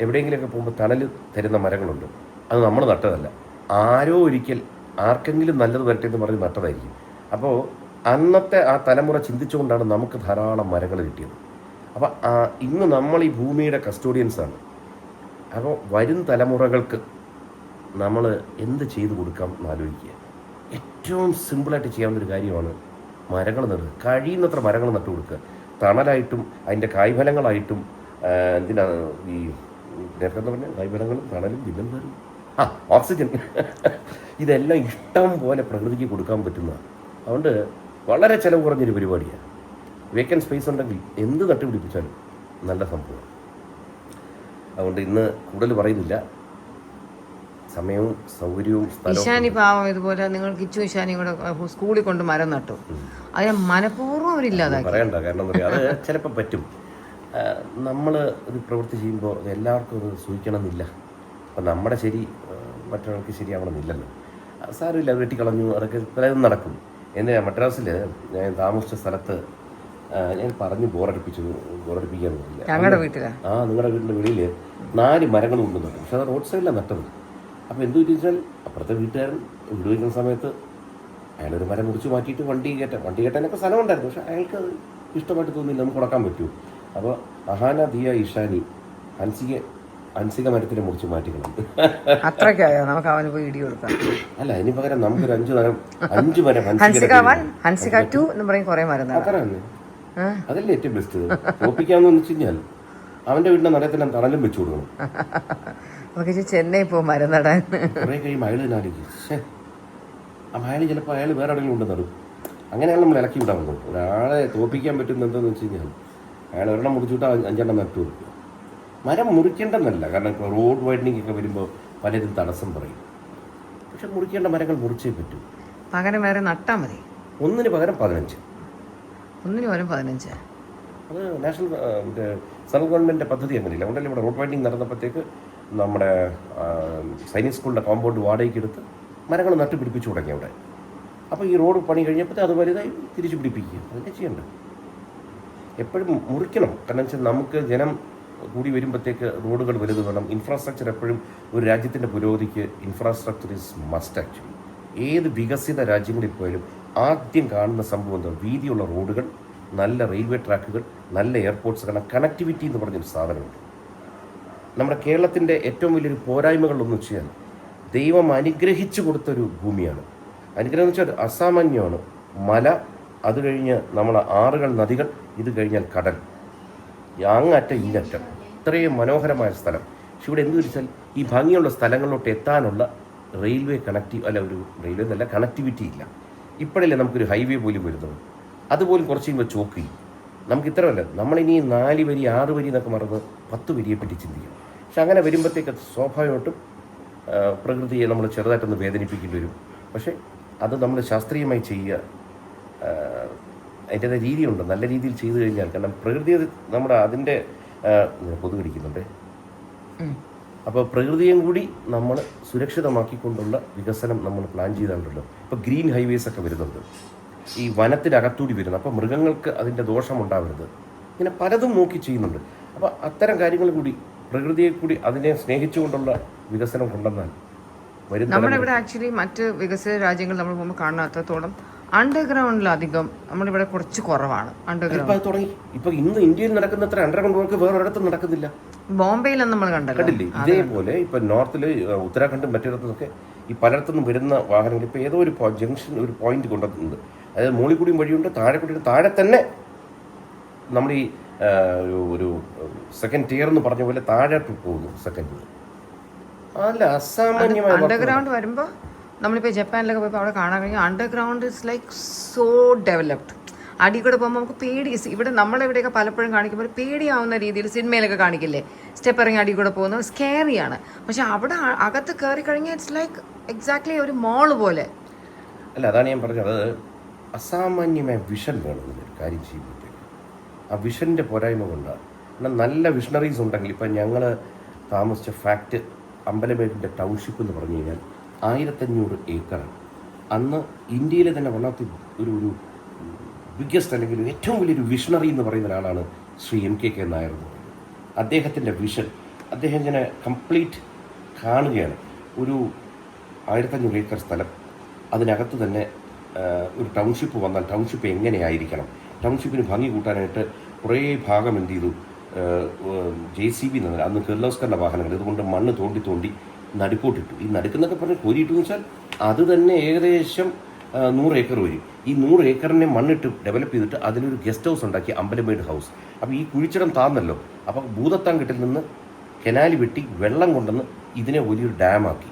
എവിടെയെങ്കിലുമൊക്കെ പോകുമ്പോൾ തണൽ തരുന്ന മരങ്ങളുണ്ട്. അത് നമ്മൾ നട്ടതല്ല, ആരോ ഒരിക്കൽ ആർക്കെങ്കിലും നല്ലത് വരട്ടെ എന്ന് പറഞ്ഞ് നട്ടതായിരിക്കും. അപ്പോൾ അന്നത്തെ ആ തലമുറ ചിന്തിച്ചുകൊണ്ടാണ് നമുക്ക് ധാരാളം മരങ്ങൾ കിട്ടിയത്. അപ്പോൾ ഇന്ന് നമ്മൾ ഈ ഭൂമിയുടെ കസ്റ്റോഡിയൻസാണ്. അപ്പോൾ വരും തലമുറകൾക്ക് നമ്മൾ എന്ത് ചെയ്തു കൊടുക്കാം എന്നാലോചിക്കുക. ഏറ്റവും സിമ്പിളായിട്ട് ചെയ്യാവുന്നൊരു കാര്യമാണ് മരങ്ങൾ നടുക. കഴിയുന്നത്ര മരങ്ങൾ നട്ടു കൊടുക്കുക. തണലായിട്ടും അതിൻ്റെ കായ്ഫലങ്ങളായിട്ടും എന്തിനാണ് ഈ നേരത്തെ പറഞ്ഞ കായ്ഫലങ്ങളും തണലും പിന്നെന്തായാലും ഓക്സിജൻ ഇതെല്ലാം ഇഷ്ടം പോലെ പ്രകൃതിക്ക് കൊടുക്കാൻ പറ്റുന്നതാണ്. അതുകൊണ്ട് വളരെ ചിലവ് കുറഞ്ഞൊരു പരിപാടിയാണ്. വേക്കൻറ്റ് സ്പേസ് ഉണ്ടെങ്കിൽ എന്ത് നട്ടുപിടിപ്പിച്ചാലും നല്ല സംഭവമാണ്. അതുകൊണ്ട് ഇന്ന് കൂടുതൽ പറയുന്നില്ല. സമയവും സൗകര്യവും ഇഷാനി പാവം ഇതുപോലെ നിങ്ങൾ കിച്ചു ഇഷാനി കൂടെ സ്കൂളിൽ കൊണ്ട് മരം നട്ടു. അതിനെ മനഃപൂർവ്വം അവരില്ലാതാക്കി. പറയണ്ട, കാരണം എന്താ പറയുക, അത് ചിലപ്പോൾ പറ്റും. നമ്മൾ ഒരു പ്രവൃത്തി ചെയ്യുമ്പോൾ എല്ലാവർക്കും അത് സൂചിക്കണമെന്നില്ല. അപ്പം നമ്മുടെ ശരി മറ്റൊരാൾക്ക് ശരിയാവണമെന്നില്ലല്ലോ. സാരമില്ല, അത് വെട്ടിക്കളഞ്ഞു, അതൊക്കെ പലതും നടക്കും. എന്തിനാ മദ്രാസിൽ ഞാൻ താമസിച്ച സ്ഥലത്ത് ഞാൻ പറഞ്ഞ് ബോറടിപ്പിക്കാൻ പറ്റില്ല. ഞങ്ങളുടെ വീട്ടിലാണ് നിങ്ങളുടെ വീടിൻ്റെ വെളിയിൽ 4 മരങ്ങൾ കൊണ്ട് നട്ടു. പക്ഷെ അത് റോഡ് സൈഡിലാണ് നട്ടത്. അപ്പോൾ എന്ത് ചോദിച്ചാൽ അപ്പുറത്തെ വീട്ടുകാരൻ വീട് വയ്ക്കുന്ന സമയത്ത് അയാളൊരു മരം മുറിച്ച് മാറ്റിയിട്ട് വണ്ടി കയറ്റാനൊക്കെ സ്ഥലമുണ്ടായിരുന്നു. പക്ഷെ അയാൾക്ക് അത് ഇഷ്ടമായിട്ട് തോന്നിയില്ല, നമുക്ക് കൊടുക്കാൻ പറ്റുമോ. അപ്പോൾ അഹാന ദിയ ഇഷാനി ഹൻസിക മരത്തിനെ മുറിച്ച് മാറ്റിക്കണം. അത്രയ്ക്കായോ നമുക്ക് അവന് പോയി ഇടി കൊടുക്കാം. അല്ല, അതിന് പകരം നമുക്കൊരു 5 മരം ഹൻസിക 2 എന്ന് പറയും കുറേ മരം. അത്ര തന്നെ, അതല്ലേ ഏറ്റവും ബെസ്റ്റ്. തോപ്പിക്കാമെന്ന് വെച്ച് കഴിഞ്ഞാൽ അവൻ്റെ വീടിൻ്റെ നടത്തിന് തണലും വെച്ചു കൊടുക്കണം. നമുക്ക് ചെന്നൈ പോകും മരം നടാൻ. കുറേ കഴിയുമ്പോൾ അയാൾ നാടിക്കും. അയാൾ ചിലപ്പോൾ അയാൾ വേറെ എവിടെയെങ്കിലും കൊണ്ട് നടും. അങ്ങനെയാണ് നമ്മൾ ഇളക്കി വിടാൻ വന്നത്. ഒരാളെ തോപ്പിക്കാൻ പറ്റുന്ന എന്താണെന്ന് വെച്ച് കഴിഞ്ഞാൽ അയാൾ ഒരെണ്ണം മുറിച്ചുവിട്ടാൽ 5 എണ്ണം നട്ടു കൊടുക്കുക. മരം മുറിക്കേണ്ടെന്നല്ല, കാരണം ഇപ്പോൾ റോഡ് വൈഡനിങ് ഒക്കെ വരുമ്പോൾ പലരും തടസ്സം പറയും. പക്ഷെ മുറിക്കേണ്ട മരങ്ങൾ മുറിച്ചേ പറ്റൂ. പകരം വേറെ നട്ടാൽ മതി. ഒന്നിന് പകരം 15. അത് നാഷണൽ സെൻട്രൽ ഗവൺമെൻറ്റിൻ്റെ പദ്ധതി അങ്ങനെയില്ല. അതുകൊണ്ടല്ലേ ഇവിടെ റോഡ് വൈഡനിങ് നടന്നപ്പോഴത്തേക്ക് നമ്മുടെ സൈനിക് സ്കൂളിൻ്റെ കോമ്പൗണ്ട് വാടകയ്ക്ക് എടുത്ത് മരങ്ങൾ നട്ടു പിടിപ്പിച്ചു തുടങ്ങി അവിടെ. അപ്പോൾ ഈ റോഡ് പണി കഴിഞ്ഞപ്പോഴത്തെ അത് വലുതായി തിരിച്ചു പിടിപ്പിക്കുക. അതൊക്കെ ചെയ്യേണ്ടത്. എപ്പോഴും മുറിക്കണം. കാരണം വെച്ചാൽ നമുക്ക് ജനം കൂടി വരുമ്പോഴത്തേക്ക് റോഡുകൾ വലുത് വേണം. ഇൻഫ്രാസ്ട്രക്ചർ എപ്പോഴും ഒരു രാജ്യത്തിൻ്റെ പുരോഗതിക്ക് ഇൻഫ്രാസ്ട്രക്ചർ ഈസ് മസ്റ്റ് ആക്ച്വലി. ഏത് വികസിത രാജ്യങ്ങളിൽ പോയാലും ആദ്യം കാണുന്ന സംഭവം എന്താ? വീതിയുള്ള റോഡുകൾ, നല്ല റെയിൽവേ ട്രാക്കുകൾ, നല്ല എയർപോർട്ട്സ്. കാരണം കണക്ടിവിറ്റി എന്ന് പറഞ്ഞൊരു സാധനമുണ്ട്. നമ്മുടെ കേരളത്തിൻ്റെ ഏറ്റവും വലിയൊരു പോരായ്മകളൊന്നും വെച്ചാൽ ദൈവം അനുഗ്രഹിച്ചു കൊടുത്തൊരു ഭൂമിയാണ്. അനുഗ്രഹം എന്ന് വെച്ചാൽ അസാമാന്യമാണ്. മല, അത് കഴിഞ്ഞ് നമ്മളെ ആറുകൾ, നദികൾ, ഇത് കഴിഞ്ഞാൽ കടൽ, അങ്ങറ്റം ഇങ്ങറ്റം, ഇത്രയും മനോഹരമായ സ്ഥലം. പക്ഷെ ഇവിടെ എന്ത് വെച്ചാൽ ഈ ഭംഗിയുള്ള സ്ഥലങ്ങളിലോട്ട് എത്താനുള്ള റെയിൽവേ കണക്ടിവിറ്റി ഇല്ല. ഇപ്പോഴല്ലേ നമുക്കൊരു ഹൈവേ പോലും വരുന്നത്. അതുപോലും കുറച്ച് കഴിയുമ്പോൾ ചോക്ക് ചെയ്യും. നമുക്ക് ഇത്രയല്ല, നമ്മളിനി 4 വരി 6 വരി എന്നൊക്കെ മറന്ന് 10 വരിയെ പറ്റി ചിന്തിക്കും. പക്ഷെ അങ്ങനെ വരുമ്പോഴത്തേക്ക് സ്വാഭാവികമായിട്ടും പ്രകൃതിയെ നമ്മൾ ചെറുതായിട്ടൊന്ന് വേദനിപ്പിക്കേണ്ടി വരും. പക്ഷേ അത് നമ്മൾ ശാസ്ത്രീയമായി ചെയ്യുക. അതിൻ്റെതായ രീതിയുണ്ട്. നല്ല രീതിയിൽ ചെയ്തു കഴിഞ്ഞാൽ, കാരണം പ്രകൃതി നമ്മുടെ അതിൻ്റെ കൊതു കടിക്കുന്നുണ്ട്. അപ്പോൾ പ്രകൃതിയും കൂടി നമ്മൾ സുരക്ഷിതമാക്കിക്കൊണ്ടുള്ള വികസനം നമ്മൾ പ്ലാൻ ചെയ്താണല്ലോ. ഇപ്പോൾ ഗ്രീൻ ഹൈവേസ് ഒക്കെ വരുന്നുണ്ട്, ഈ വനത്തിനകത്തൂടി വരുന്നത്. അപ്പോൾ മൃഗങ്ങൾക്ക് അതിൻ്റെ ദോഷമുണ്ടാവരുത്. ഇങ്ങനെ പലതും നോക്കി ചെയ്യുന്നുണ്ട്. അപ്പോൾ അത്തരം കാര്യങ്ങൾ കൂടി പ്രകൃതിയെ കൂടി അതിനെ സ്നേഹിച്ചുകൊണ്ടുള്ള വികസനം കൊണ്ടുവന്നാൽ വരും. നമ്മുടെ ഇവിടെ ആക്ച്വലി മറ്റ് വികസിത രാജ്യങ്ങൾ നമ്മൾ പോകുമ്പോൾ കാണാത്തത്തോളം അണ്ടർഗ്രൗണ്ടിലധികം നമ്മളിവിടെ കുറച്ച് കുറവാണ്. അണ്ടർഗ്രൗണ്ട് തുടങ്ങി. ഇപ്പൊ ഇന്ന് ഇന്ത്യയിൽ നടക്കുന്ന അത്ര അണ്ടർഗ്രൗണ്ട് വർക്ക് വേറെ ഒരിടത്തും നടക്കുന്നില്ല. ബോംബെയിലൊന്നും നമ്മൾ കണ്ടില്ലേ? ഇതേപോലെ ഇപ്പൊ നോർത്തില് ഉത്തരാഖണ്ഡും മറ്റിടത്തുനിന്നൊക്കെ ഈ പലയിടത്തുനിന്നും വരുന്ന വാഹനങ്ങൾ ഇപ്പൊ ഏതോ ഒരു ജംഗ്ഷൻ, ഒരു പോയിന്റ് കൊണ്ടുവന്നിട്ടുണ്ട്. അതായത് മുകളിൽ കൂടിയും വഴിയുണ്ട്, താഴെ കൂടിയും. താഴെ തന്നെ നമ്മൾ ഈ ഒരു സെക്കൻഡ് ടയർ എന്ന് പറഞ്ഞ പോലെ താഴെ പോകുന്നു സെക്കൻഡ്. അല്ല, അസാമാന്യമായ അണ്ടർഗ്രൗണ്ട് വരുമ്പോൾ നമ്മളിപ്പോൾ ജപ്പാനിലൊക്കെ പോയപ്പോൾ അവിടെ കാണാൻ കഴിഞ്ഞാൽ underground is like so developed. അടി കൂടെ പോകുമ്പോൾ നമുക്ക് പേടി. ഇവിടെ നമ്മളിവിടെയൊക്കെ പലപ്പോഴും കാണിക്കുമ്പോൾ പേടിയാവുന്ന രീതിയിൽ സിനിമയിലൊക്കെ കാണിക്കില്ലേ, സ്റ്റെപ്പ് ഇറങ്ങി അടി കൂടെ പോകുന്നത് സ്കേറിയാണ്. പക്ഷെ അവിടെ അകത്ത് കയറി കഴിഞ്ഞാൽ ഇറ്റ്സ് ലൈക്ക് എക്സാക്ട്ലി ഒരു മോള് പോലെ. അല്ല, അതാണ് ഞാൻ പറഞ്ഞത്. അസാമാന്യമായ വിഷൻ വേണം ഒരു കാര്യം ചെയ്യുമ്പോഴത്തേക്ക്. ആ വിഷൻ്റെ പോരായ്മ കൊണ്ടാണ്. എന്നാൽ നല്ല വിഷണറീസ് ഉണ്ടെങ്കിൽ, ഇപ്പം ഞങ്ങൾ താമസിച്ച ഫാക്ട് അമ്പലമേടിൻ്റെ ടൗൺഷിപ്പ് എന്ന് പറഞ്ഞു കഴിഞ്ഞാൽ 1500 ഏക്കറാണ്. അന്ന് ഇന്ത്യയിലെ തന്നെ വണ്ണാത്ത ഒരു ബിഗ്ഗസ്റ്റ് അല്ലെങ്കിൽ ഏറ്റവും വലിയൊരു വിഷണറി എന്ന് പറയുന്ന ഒരാളാണ് ശ്രീ MKK നായർ എന്ന് പറയുന്നത്. അദ്ദേഹത്തിൻ്റെ വിഷൻ അദ്ദേഹം ഇങ്ങനെ കംപ്ലീറ്റ് കാണുകയാണ്. ഒരു 1500 ഏക്കർ സ്ഥലം അതിനകത്ത് തന്നെ ഒരു ടൗൺഷിപ്പ് വന്നാൽ ടൗൺഷിപ്പ് എങ്ങനെയായിരിക്കണം, ടൗൺഷിപ്പിന് ഭംഗി കൂട്ടാനായിട്ട് കുറേ ഭാഗം എന്ത് ചെയ്തു, JCB അന്ന് കിർലോസ്കറിൻ്റെ വാഹനങ്ങൾ ഇതുകൊണ്ട് മണ്ണ് തോണ്ടി നടുക്കോട്ടിട്ടു. ഈ നടുക്കെന്നൊക്കെ പറഞ്ഞ് കോരിയിട്ടു എന്ന് വെച്ചാൽ അത് തന്നെ ഏകദേശം 100 ഏക്കർ വരും. ഈ 100 ഏക്കറിനെ മണ്ണിട്ട് ഡെവലപ്പ് ചെയ്തിട്ട് അതിലൊരു ഗസ്റ്റ് ഹൗസ് ഉണ്ടാക്കി, അമ്പലമേട് ഹൗസ്. അപ്പോൾ ഈ കുഴിച്ചിടം താന്നല്ലോ, അപ്പോൾ ഭൂതത്താൻകെട്ടിൽ നിന്ന് കനാല് വെട്ടി വെള്ളം കൊണ്ടുവന്ന് ഇതിനെ വലിയൊരു ഡാമാക്കി.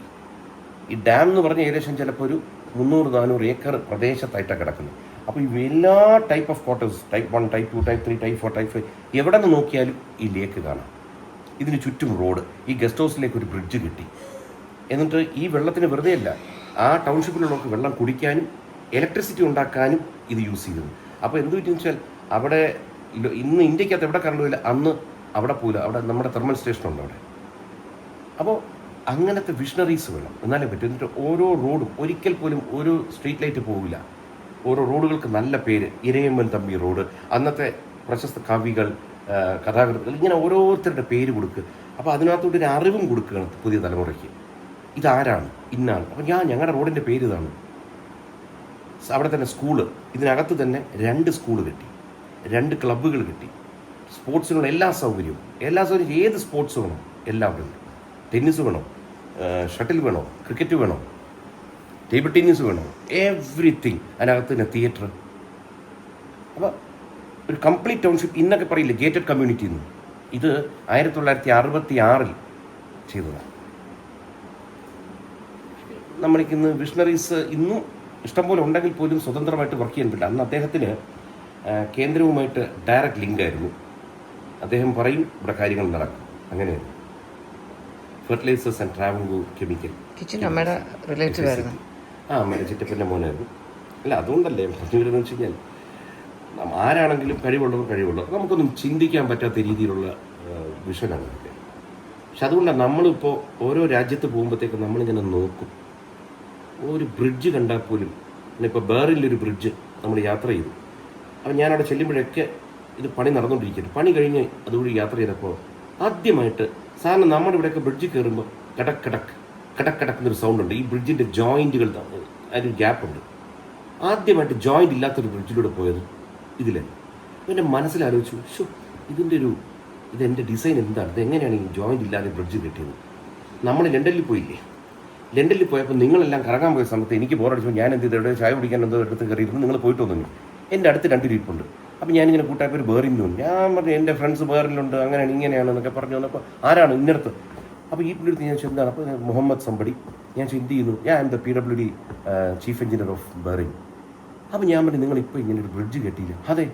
ഈ ഡാം എന്ന് പറഞ്ഞാൽ ഏകദേശം ചിലപ്പോൾ ഒരു 300-400 ഏക്കർ പ്രദേശത്തായിട്ടാണ് കിടക്കുന്നത്. അപ്പോൾ ഈ എല്ലാ type of quarters, type 1, type 2, type 3, type 4, type 5 എവിടെ നിന്ന് നോക്കിയാലും ഈ ലേക്ക് കാണാം. ഇതിന് ചുറ്റും റോഡ്, ഈ ഗസ്റ്റ് ഹൗസിലേക്ക് ഒരു ബ്രിഡ്ജ് കിട്ടി. എന്നിട്ട് ഈ വെള്ളത്തിന് വെറുതെ അല്ല, ആ ടൗൺഷിപ്പിലുള്ളവർക്ക് വെള്ളം കുടിക്കാനും ഇലക്ട്രിസിറ്റി ഉണ്ടാക്കാനും ഇത് യൂസ് ചെയ്തത്. അപ്പോൾ എന്ത് പറ്റുമെന്ന് വെച്ചാൽ അവിടെ ഇന്ന് ഇന്ത്യക്കകത്ത് എവിടെ കറണ്ടുമില്ല, അന്ന് അവിടെ പോയില്ല. അവിടെ നമ്മുടെ തെർമൽ സ്റ്റേഷനുണ്ട് അവിടെ. അപ്പോൾ അങ്ങനത്തെ വിഷണറീസ് വേണം, എന്നാലേ പറ്റും. എന്നിട്ട് ഓരോ റോഡും ഒരിക്കൽ പോലും ഒരു സ്ട്രീറ്റ് ലൈറ്റ് പോവില്ല. ഓരോ റോഡുകൾക്ക് നല്ല പേര്, ഇരയമ്മൻ തമ്പി റോഡ്, അന്നത്തെ പ്രശസ്ത കവികൾ, കഥാകൃത്തുക്കൾ, ഇങ്ങനെ ഓരോരുത്തരുടെ പേര് കൊടുക്കുക. അപ്പോൾ അതിനകത്തോട്ട് ഒരു അറിവും കൊടുക്കുകയാണ് പുതിയ തലമുറയ്ക്ക്. ഇതാരാണ്, ഇന്നാണ്. അപ്പോൾ ഞങ്ങളുടെ റോഡിൻ്റെ പേര് ഇതാണ്. അവിടെ തന്നെ സ്കൂള്, ഇതിനകത്ത് തന്നെ 2 സ്കൂള് കിട്ടി, 2 ക്ലബ്ബുകൾ കിട്ടി, സ്പോർട്സിനുള്ള എല്ലാ സൗകര്യവും ഏത് സ്പോർട്സ് വേണം എല്ലാം അവിടെ ഉണ്ട്. ടെന്നീസ് വേണോ, ഷട്ടിൽ വേണോ, ക്രിക്കറ്റ് വേണോ, ടേബിൾ ടെന്നീസ് വേണോ, എവ്രിതിങ്. അതിനകത്ത് തന്നെ തിയേറ്റർ. അപ്പോൾ ഒരു കംപ്ലീറ്റ് ടൗൺഷിപ്പ്. ഇന്നൊക്കെ പറയില്ലേ ഗേറ്റഡ് കമ്മ്യൂണിറ്റി എന്ന്, ഇത് 1966 ചെയ്തതാണ്. നമ്മൾക്കിന്ന് വിഷണറീസ് ഇന്നും ഇഷ്ടംപോലെ ഉണ്ടെങ്കിൽ പോലും സ്വതന്ത്രമായിട്ട് വർക്ക് ചെയ്യാൻ പറ്റില്ല. അന്ന് അദ്ദേഹത്തിന് കേന്ദ്രവുമായിട്ട് ഡയറക്റ്റ് ലിങ്ക് ആയിരുന്നു. അദ്ദേഹം പറയും ഇവിടെ കാര്യങ്ങൾ നടക്കും. അങ്ങനെയായിരുന്നു. Fertilisers and Travancore chemical. നമ്മുടെ റിലേറ്റീവ് ആയിരുന്നു. അമ്മയുടെ ചിറ്റപ്പൻ്റെ മോനായിരുന്നു. അല്ല, അതുകൊണ്ടല്ലേ പറഞ്ഞു വരുന്നത് വെച്ച് കഴിഞ്ഞാൽ ആരാണെങ്കിലും കഴിവുള്ളവർ നമുക്കൊന്നും ചിന്തിക്കാൻ പറ്റാത്ത രീതിയിലുള്ള വിഷനാണ് ഇതൊക്കെ. പക്ഷെ അതുകൊണ്ടാണ് നമ്മളിപ്പോൾ ഓരോ രാജ്യത്ത് പോകുമ്പോഴത്തേക്ക് നമ്മളിങ്ങനെ നോക്കും. ഒരു ബ്രിഡ്ജ് കണ്ടാൽ പോലും, ഇപ്പോൾ ബെർലിനൊരു ബ്രിഡ്ജ് നമ്മൾ യാത്ര ചെയ്തു. അപ്പോൾ ഞാനവിടെ ചെല്ലുമ്പോഴൊക്കെ ഇത് പണി നടന്നുകൊണ്ടിരിക്കുന്നു. പണി കഴിഞ്ഞ് അതുവഴി യാത്ര ചെയ്തപ്പോൾ ആദ്യമായിട്ട് സാധാരണ നമ്മുടെ ഇവിടെയൊക്കെ ബ്രിഡ്ജ് കയറുമ്പോൾ കടക്കെന്നൊരു സൗണ്ട് ഉണ്ട്. ഈ ബ്രിഡ്ജിൻ്റെ ജോയിൻറ്റുകൾ അതിന് ഗ്യാപ്പുണ്ട്. ആദ്യമായിട്ട് ജോയിൻ്റ് ഇല്ലാത്തൊരു ബ്രിഡ്ജിലൂടെ പോയത് ഇതിലെ. എൻ്റെ മനസ്സിലാലോചിച്ചു, ഇതെൻ്റെ ഡിസൈൻ എന്താണ്, ഇതെങ്ങനെയാണ് ഈ ജോയിൻ്റ് ഇല്ലാതെ ബ്രിഡ്ജ് കെട്ടിയത്. നമ്മൾ ലണ്ടനിൽ പോയില്ലേ, ലണ്ടനിൽ പോയപ്പോൾ നിങ്ങളെല്ലാം കറങ്ങാൻ പോയ സമയത്ത് എനിക്ക് ബോറടിച്ചപ്പോൾ ഞാൻ എന്ത് ചെയ്തു, എവിടെ ചായ കുടിക്കാൻ എന്തോ എടുത്ത് കയറിയിരുന്നു. നിങ്ങൾ പോയിട്ട് വന്നു. എൻ്റെ അടുത്ത് 2 ഇരിപ്പുണ്ട്. അപ്പോൾ ഞാനിങ്ങനെ കൂട്ടായപ്പോൾ ഒരു ബേറിലും ഞാൻ പറഞ്ഞു എൻ്റെ ഫ്രണ്ട്സ് ബേറിലുണ്ട്, അങ്ങനെയാണ് ഇങ്ങനെയാണ് എന്നൊക്കെ പറഞ്ഞു വന്നപ്പോൾ ആരാണ് ഇന്നടുത്ത്. അപ്പോൾ ഈ പുള്ളിയെടുത്ത് ഞാൻ എന്താണ്, അപ്പോൾ മുഹമ്മദ് സമ്പടി. ഞാൻ എന്ത് ചെയ്യുന്നു, ഞാൻ the PWD chief engineer of Burrill. അപ്പോൾ ഞാൻ പറഞ്ഞു നിങ്ങളിപ്പോൾ ഇങ്ങനെ ഒരു ബ്രിഡ്ജ് കെട്ടിയില്ല. അതെ,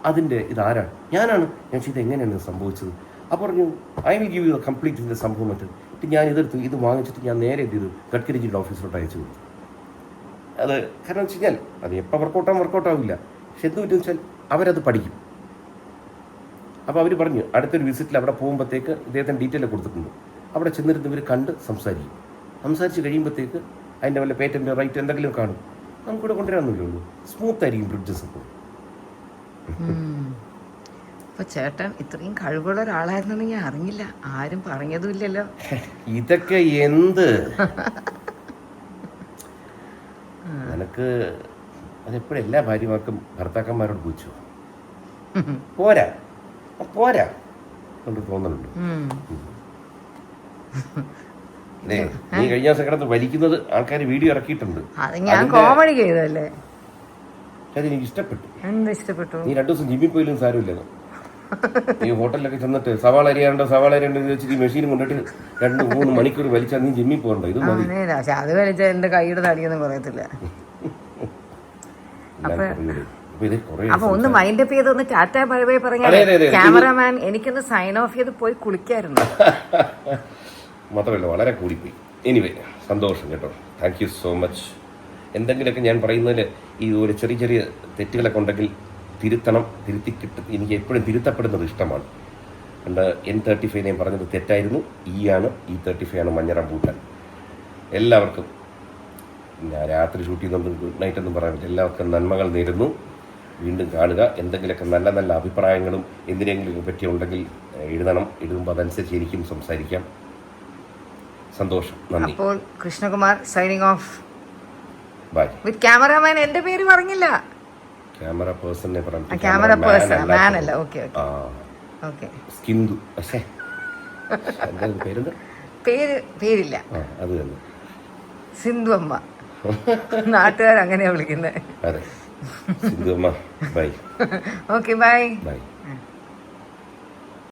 അതിൻ്റെ ഇതാരാണ്? ഞാനാണ്. ഞാൻ ചെയ്ത് എങ്ങനെയാണ് സംഭവിച്ചത്? അപ്പോൾ പറഞ്ഞു I will give you complete ഇതിൻ്റെ സംഭവം. എന്നിട്ട് ഞാൻ ഇത് വാങ്ങിച്ചിട്ട് ഞാൻ നേരെ എന്ത് ചെയ്തു, ഗഡ്കരിജിയുടെ ഓഫീസിലോട്ട് അയച്ചു കൊടുത്തു. അത് കാരണം വെച്ച് കഴിഞ്ഞാൽ അത് എപ്പോൾ വർക്കൗട്ടാവില്ല. പക്ഷെ എന്ത് പറ്റുമെന്ന് വെച്ചാൽ അവരത് പഠിക്കും. അപ്പോൾ അവർ പറഞ്ഞു അടുത്തൊരു വിസിറ്റിൽ അവിടെ പോകുമ്പോഴത്തേക്ക് ഇദ്ദേഹത്തിന് ഡീറ്റെയിൽ കൊടുത്തിട്ടുണ്ട്. അവിടെ ചെന്നിരുന്ന് ഇവർ കണ്ട് സംസാരിച്ച് കഴിയുമ്പോഴത്തേക്ക് അതിൻ്റെ വല്ല പേറ്റൻ്റ് റൈറ്റ് എന്തെങ്കിലും കാണും. നമുക്കിവിടെ കൊണ്ടുവരാമെന്നില്ലേ ഉള്ളൂ. സ്മൂത്ത് ആയിരിക്കും ബ്രിഡ്ജസ് അപ്പോൾ. അപ്പൊ ചേട്ടൻ ഇത്രയും കഴിവുള്ള ഒരാളായിരുന്നു ഞാൻ അറിഞ്ഞില്ല, ആരും പറഞ്ഞതുമില്ലല്ലോ. ഇതൊക്കെ എന്ത് നിനക്ക് അതെപ്പോഴും എല്ലാ ഭാര്യമാർക്കും ഭർത്താക്കന്മാരോട് പൂച്ചു പോരാ കൊണ്ട് തോന്നുന്നുണ്ട്. നീ കഴിഞ്ഞ ദിവസം കിടന്ന് വലിക്കുന്നത് ആൾക്കാർ വീഡിയോ ഇറക്കിയിട്ടുണ്ട്. അത് ഞാൻ കോമഡി ചെയ്തല്ലേ. അതെനിക്ക് ഇഷ്ടപ്പെട്ടു. എന്താ ഇഷ്ടപ്പെട്ടു? നീ 2 ദിവസം ജിമ്മിൽ പോയാലും സാരമില്ല. ഈ ഹോട്ടലിലൊക്കെ ചെന്നിട്ട് സവാള അരിയാണ്ടോ വെച്ചിട്ട് ഈ മെഷീൻ കൊണ്ടിട്ട് 2-3 മണിക്കൂർ വലിച്ചാൽ നീ ജിമ്മിൽ പോകണ്ട. ഇത് മതി. പക്ഷെ അത് വലിച്ചാൽ എന്റെ കൈയുടെ തടിയൊന്നും പറയത്തില്ല. അപ്പൊ ഒന്ന് മൈൻഡ് അപ്പ് ചെയ്ത് ഒന്ന് ടാറ്റ ബൈ ബൈ പറഞ്ഞാൽ ക്യാമറമാൻ എനിക്കൊന്ന് സൈൻ ഓഫ് ചെയ്ത് പോയി കുളിക്കായിരുന്നു. മാത്രമല്ല വളരെ കൂടിപ്പോയി. എനിവേ സന്തോഷം കേട്ടോ. Thank you so much. എന്തെങ്കിലുമൊക്കെ ഞാൻ പറയുന്നതിൽ ഈ ഒരു ചെറിയ തെറ്റുകളൊക്കെ ഉണ്ടെങ്കിൽ തിരുത്തിക്കിട്ടും. എനിക്ക് എപ്പോഴും തിരുത്തപ്പെടുന്നത് ഇഷ്ടമാണ്. എൻ്റെ N35 ഞാൻ പറഞ്ഞത് തെറ്റായിരുന്നു. ആണ് E35 ആണ് മഞ്ഞറമ്പൂട്ടാൻ. എല്ലാവർക്കും ഞാൻ രാത്രി ഷൂട്ട് ചെയ്യുന്നുണ്ട്, ഗുഡ് നൈറ്റ് എന്നും പറയാൻ പറ്റില്ല. എല്ലാവർക്കും നന്മകൾ നേരുന്നു. വീണ്ടും കാണുക. എന്തെങ്കിലുമൊക്കെ നല്ല അഭിപ്രായങ്ങളും എന്തിനെങ്കിലും പറ്റി ഉണ്ടെങ്കിൽ എഴുതുമ്പോൾ അതനുസരിച്ച് എനിക്കും സംസാരിക്കാം. സന്തോഷം, നന്ദി. അപ്പോൾ Krishnakumar signing off. Bye. With cameraman എന്റെ പേര് പറഞ്ഞില്ല. ക്യാമറ പേഴ്സണെ പറഞ്ഞു. ക്യാമറ പേഴ്സൺ മാൻ അല്ല. ഓക്കെ ആ ഓക്കെ. സ്കിന്ദു. പക്ഷേ പേരെന്താ? പേരില്ല. അത് തന്നെ സിന്ധു അമ്മ. നാട്ടുകാർ അങ്ങനെയാ വിളിക്കുന്നത്. അതെ സിന്ധു അമ്മ. ബൈ. Okay bye. ബൈ.